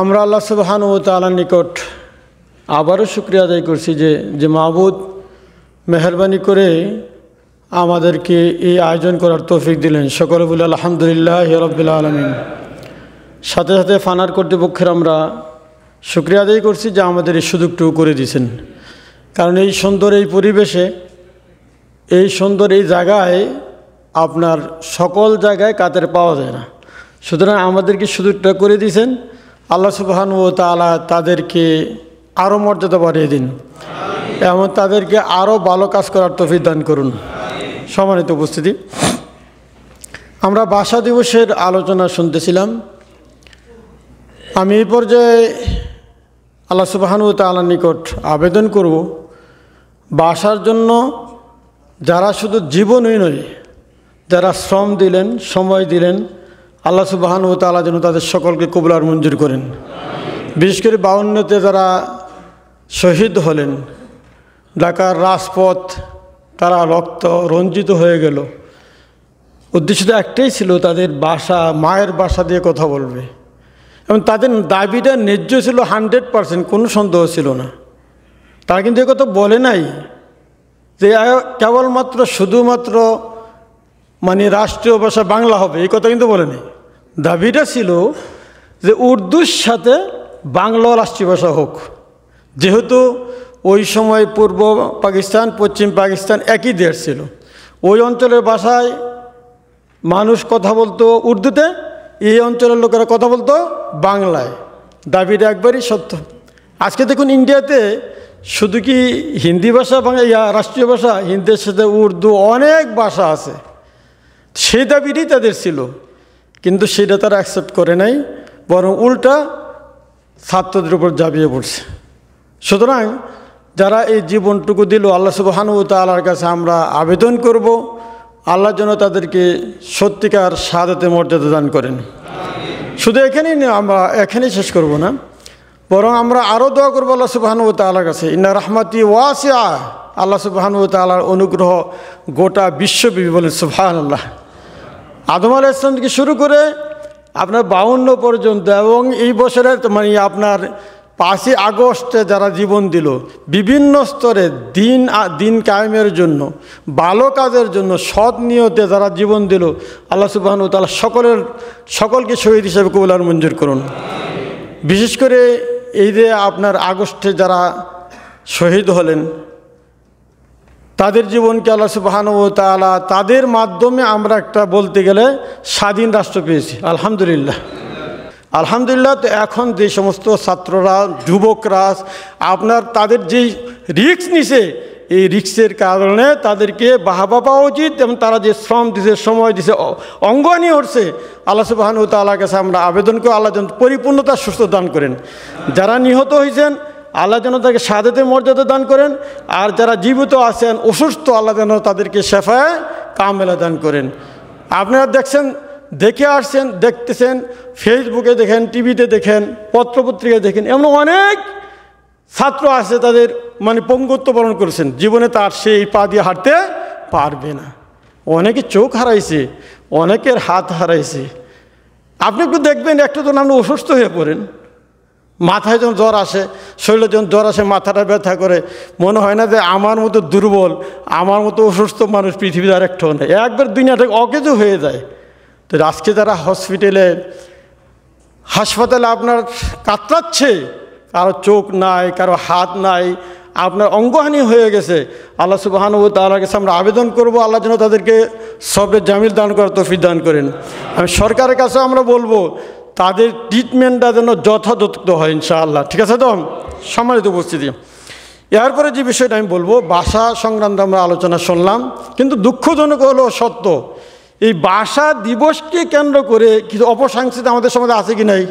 আমরা আল্লাহ সুবহানাহু ওয়া তাআলার নিকট আবারও শুকরিয়া আদায় করছি যে মাবুদ মেহরবানি করে আমাদেরকে এই আয়োজন করার তৌফিক দিলেন। সকলে বলে আলহামদুলিল্লাহি রাব্বিল আলামিন। সাথে সাথে ফানার কর্তৃপক্ষের আমরা শুকরিয়া আদায় করছি যে আমাদের এই সুযোগটুকু করে দিয়েছেন। কারণ এই সুন্দর এই পরিবেশে, এই সুন্দর এই জায়গায় আপনার সকল জায়গায় কাতের পাওয়া যায় না। সুতরাং আমাদেরকে সুযোগটা করে দিয়েছেন। আল্লাহ সুবহানাহু ওয়া তাআলা তাদেরকে আরও মর্যাদা বাড়িয়ে দিন এবং তাদেরকে আরও ভালো কাজ করার তৌফিক দান করুন। সম্মানিত উপস্থিতি, আমরা ভাষা দিবসের আলোচনা শুনতেছিলাম। আমি এই পর্যায়ে আল্লাহ সুবহানাহু ওয়া তাআলার নিকট আবেদন করব, ভাষার জন্য যারা শুধু জীবনই নয়, যারা শ্রম দিলেন, সময় দিলেন, আল্লাহ সুবহানাহু ওয়া তাআলা যেন তাদের সকলকে কবুল আর মঞ্জুর করেন। বিশেষ করে 52তে যারা শহীদ হলেন, ঢাকার রাজপথ তারা রক্ত রঞ্জিত হয়ে গেল, উদ্দেশ্য তো একটাই ছিল, তাদের ভাষা, মায়ের ভাষা দিয়ে কথা বলবে এবং তাদের দাবিটা ন্যায্য ছিল 100%, কোনো সন্দেহ ছিল না। তারা কিন্তু একথা বলে নাই যে কেবলমাত্র শুধুমাত্র মানে রাষ্ট্রীয় ভাষা বাংলা হবে, এই কথা কিন্তু বলে নাই। দাবিটা ছিল যে উর্দুর সাথে বাংলা রাষ্ট্রীয় ভাষা হোক। যেহেতু ওই সময় পূর্ব পাকিস্তান, পশ্চিম পাকিস্তান একই দেশ ছিল, ওই অঞ্চলের ভাষায় মানুষ কথা বলতো উর্দুতে, এই অঞ্চলের লোকেরা কথা বলতো বাংলায়। দাবিটা একবারই সত্য। আজকে দেখুন ইন্ডিয়াতে শুধু কি হিন্দি ভাষা রাষ্ট্রীয় ভাষা, হিন্দির সাথে উর্দু অনেক ভাষা আছে। সেই দাবিটাই তাদের ছিল, কিন্তু সেটা তারা অ্যাকসেপ্ট করে নাই, বরং উল্টা ছাত্রদের উপর ঝাঁপিয়ে পড়ছে। সুতরাং যারা এই জীবনটুকু দিল, আল্লাহ সুবহানাহু ওয়া তাআলার কাছে আমরা আবেদন করব, আল্লাহ যেন তাদেরকে সত্যিকার শাহাদাতের মর্যাদা দান করেন। শুধু এখানেই না, আমরা এখানেই শেষ করব না, বরং আমরা আরও দোয়া করবো আল্লাহ সুবহানাহু ওয়া তাআলার কাছে। ইন্না রাহমাতি ওয়াসিআ, আল্লাহ সুবহানাহু ওয়া তাআলার অনুগ্রহ গোটা বিশ্বব্যাপী, বলেন সুবহানাল্লাহ। আদম আলাইহিস সালাম থেকে শুরু করে আপনার 52 পর্যন্ত এবং এই বছরের মানে আপনার 5ই আগস্টে যারা জীবন দিল বিভিন্ন স্তরে দিন কায়েমের জন্য, ভালো কাজের জন্য, সৎ নিয়তে যারা জীবন দিল, আল্লাহ সুবহানাহু ওয়া তাআলা সকলকে শহীদ হিসেবে কবুল আর মঞ্জুর করুন। বিশেষ করে এই যে আপনার আগস্টে যারা শহীদ হলেন তাদের জীবনকে আল্লাহ সুবহানাহু ওয়া তাআলা, তাদের মাধ্যমে আমরা একটা বলতে গেলে স্বাধীন রাষ্ট্র পেয়েছি, আলহামদুলিল্লাহ। আলহামদুলিল্লাহ। তো এখন যে সমস্ত ছাত্ররা, যুবকরা আপনার তাদের যেই রিস্ক নিছে, এই রিস্কের কারণে তাদেরকে বাহবা পাওয়া উচিত, এবং তারা যে শ্রম দিছে, সময় দিছে, অঙ্গহানি হচ্ছে, আল্লাহ সুবহানাহু ওয়া তাআলার কাছে আমরা আবেদন করি আল্লাহ যেন পরিপূর্ণতা সুস্থ দান করেন। যারা নিহত হয়েছেন আল্লাহ যেন তাকে শাহাদাতের মর্যাদা দান করেন, আর যারা জীবিত আছেন অসুস্থ আল্লাহ যেন তাদেরকে শেফায়ে কামেলা দান করেন। আপনারা দেখে আসছেন, দেখতেছেন, ফেসবুকে দেখেন, টিভিতে দেখেন, পত্রপত্রিকায় দেখেন, এমন অনেক ছাত্র আছে তাদের পঙ্গুত্ব বরণ করেছেন, জীবনে তার সেই পা দিয়ে হাঁটতে পারবে না। অনেকে চোখ হারাইছে, অনেকের হাত হারাইছে। আপনি একটু দেখবেন, একটু যখন আপনি অসুস্থ হয়ে পড়েন, মাথায় যখন জ্বর আসে, শরীরে যখন জ্বর আসে, মাথাটা ব্যথা করে, মনে হয় না যে আমার মতো দুর্বল, আমার মতো অসুস্থ মানুষ পৃথিবীতে আর একটাও নেই, একবার দুনিয়াটা অকেজো হয়ে যায়। তো আজকে যারা হাসপাতালে আপনার কাতরাচ্ছে, কারো চোখ নাই, কারো হাত নাই, আপনার অঙ্গহানি হয়ে গেছে, আল্লাহ সুবহানাহু ওয়া তাআলার কাছে আমরা আবেদন করব আল্লাহ যেন তাদেরকে সবরে জামিল দান করার তৌফিক দান করেন। আমি সরকারের কাছে আমরা বলবো তাদের ট্রিটমেন্টটা যেন যথাযথ হয় ইনশাআল্লাহ। ঠিক আছে তো? সম্মানিত উপস্থিতি, এরপরে যে বিষয়টা আমি বলবো, ভাষা সংক্রান্ত আমরা আলোচনা শুনলাম, কিন্তু দুঃখজনক হলো সত্য, এই ভাষা দিবসকে কেন্দ্র করে কিছু অপসংস্কৃতি আমাদের সমাজে আছে কি নাই?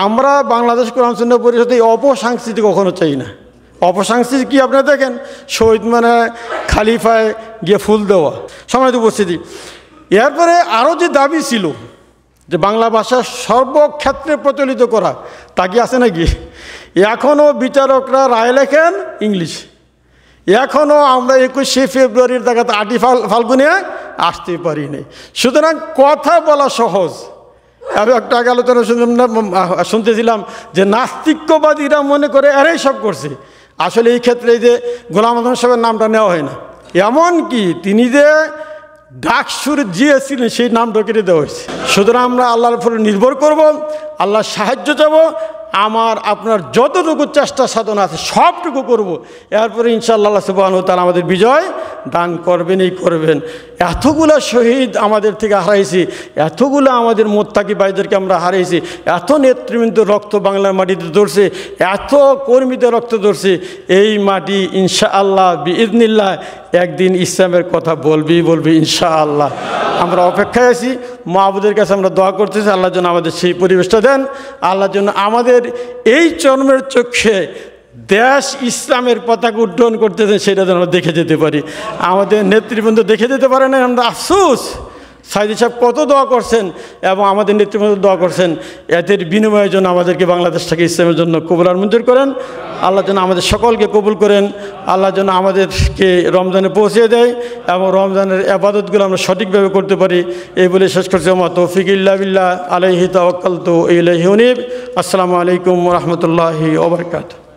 আমরা বাংলাদেশ কোরআন সুন্নাহ পরিষদে এই অপসংস্কৃতি কখনো চাই না। অপসংস্কৃতি কি আপনারা দেখেন, শহীদ খালিফায় গিয়ে ফুল দেওয়া। সম্মানিত উপস্থিতি, এরপরে আরও যে দাবি ছিল যে বাংলা ভাষা সর্বক্ষেত্রে প্রচলিত করা, তা কি আছে নাকি? এখনও বিচারকরা রায় লেখেন ইংলিশ, এখনও আমরা 21শে ফেব্রুয়ারির জায়গাতে 8ই ফাল্গুনে আসতে পারি নাই। সুতরাং কথা বলা সহজ। আমি একটা আগে আলোচনা শুনতেছিলাম যে নাস্তিক্যবাদীরা মনে করে এরাই সব করছে। আসলে এই ক্ষেত্রে এই যে গোলাম আজম সাহেবের নামটা নেওয়া হয় না, এমনকি তিনি যে ডাকসুর জিয়েছিলেন সেই নামটা কেটে দেওয়া হয়েছে। সুতরাং আমরা আল্লাহর উপরে নির্ভর করব, আল্লাহর সাহায্য চাব, আপনার যতটুকু চেষ্টা সাধনা আছে সবটুকু করব। এরপরে ইনশাআল্লাহ আল্লাহ সুবহানাহু ওয়া তাআলা আমাদের বিজয় দান করবেনই করবেন। এতগুলো শহীদ আমাদের থেকে হারাইছি, এতগুলো আমাদের মুত্তাকি ভাইদেরকে আমরা হারাইছি, এত নেতৃবৃন্দ রক্ত বাংলার মাটিতে ধরছে, এত কর্মীদের রক্ত ধরছে। এই মাটি ইনশাআল্লাহ বিইজনিল্লাহ একদিন ইসলামের কথা বলবি ইনশাআল্লাহ। আমরা অপেক্ষায় আছি, মাহবুদের কাছে আমরা দোয়া করতেছি আল্লাহ যেন আমাদের সেই পরিবেশটা দেন, আল্লাহ যেন আমাদের এই জন্মের চোখে দেশ ইসলামের পতাকা উড্ডয়ন করতেছে সেটা যেন আমরা দেখে যেতে পারি। আমাদের নেতৃবৃন্দ দেখে যেতে পারে না, আমরা আফসোস। সাইদি সাহেব কত দোয়া করছেন এবং আমাদের নেতৃবৃন্দ দোয়া করছেন, এদের বিনিময়ের জন্য আমাদেরকে বাংলাদেশটাকে ইসলামের জন্য কবুল আর মঞ্জুর করেন। আল্লাহ যেন আমাদের সকলকে কবুল করেন, আল্লাহ যেন আমাদেরকে রমজানে পৌঁছে দেয় এবং রমজানের ইবাদতগুলো আমরা সঠিকভাবে করতে পারি। এই বলে শেষ করছি। ওয়া তৌফিক ইল্লা বিল্লাহ, আলাইহি তাওয়াক্কালতু ইলাইহি উনীব। আসসালামু আলাইকুম ওয়া রাহমাতুল্লাহি ওয়া বারাকাতুহু।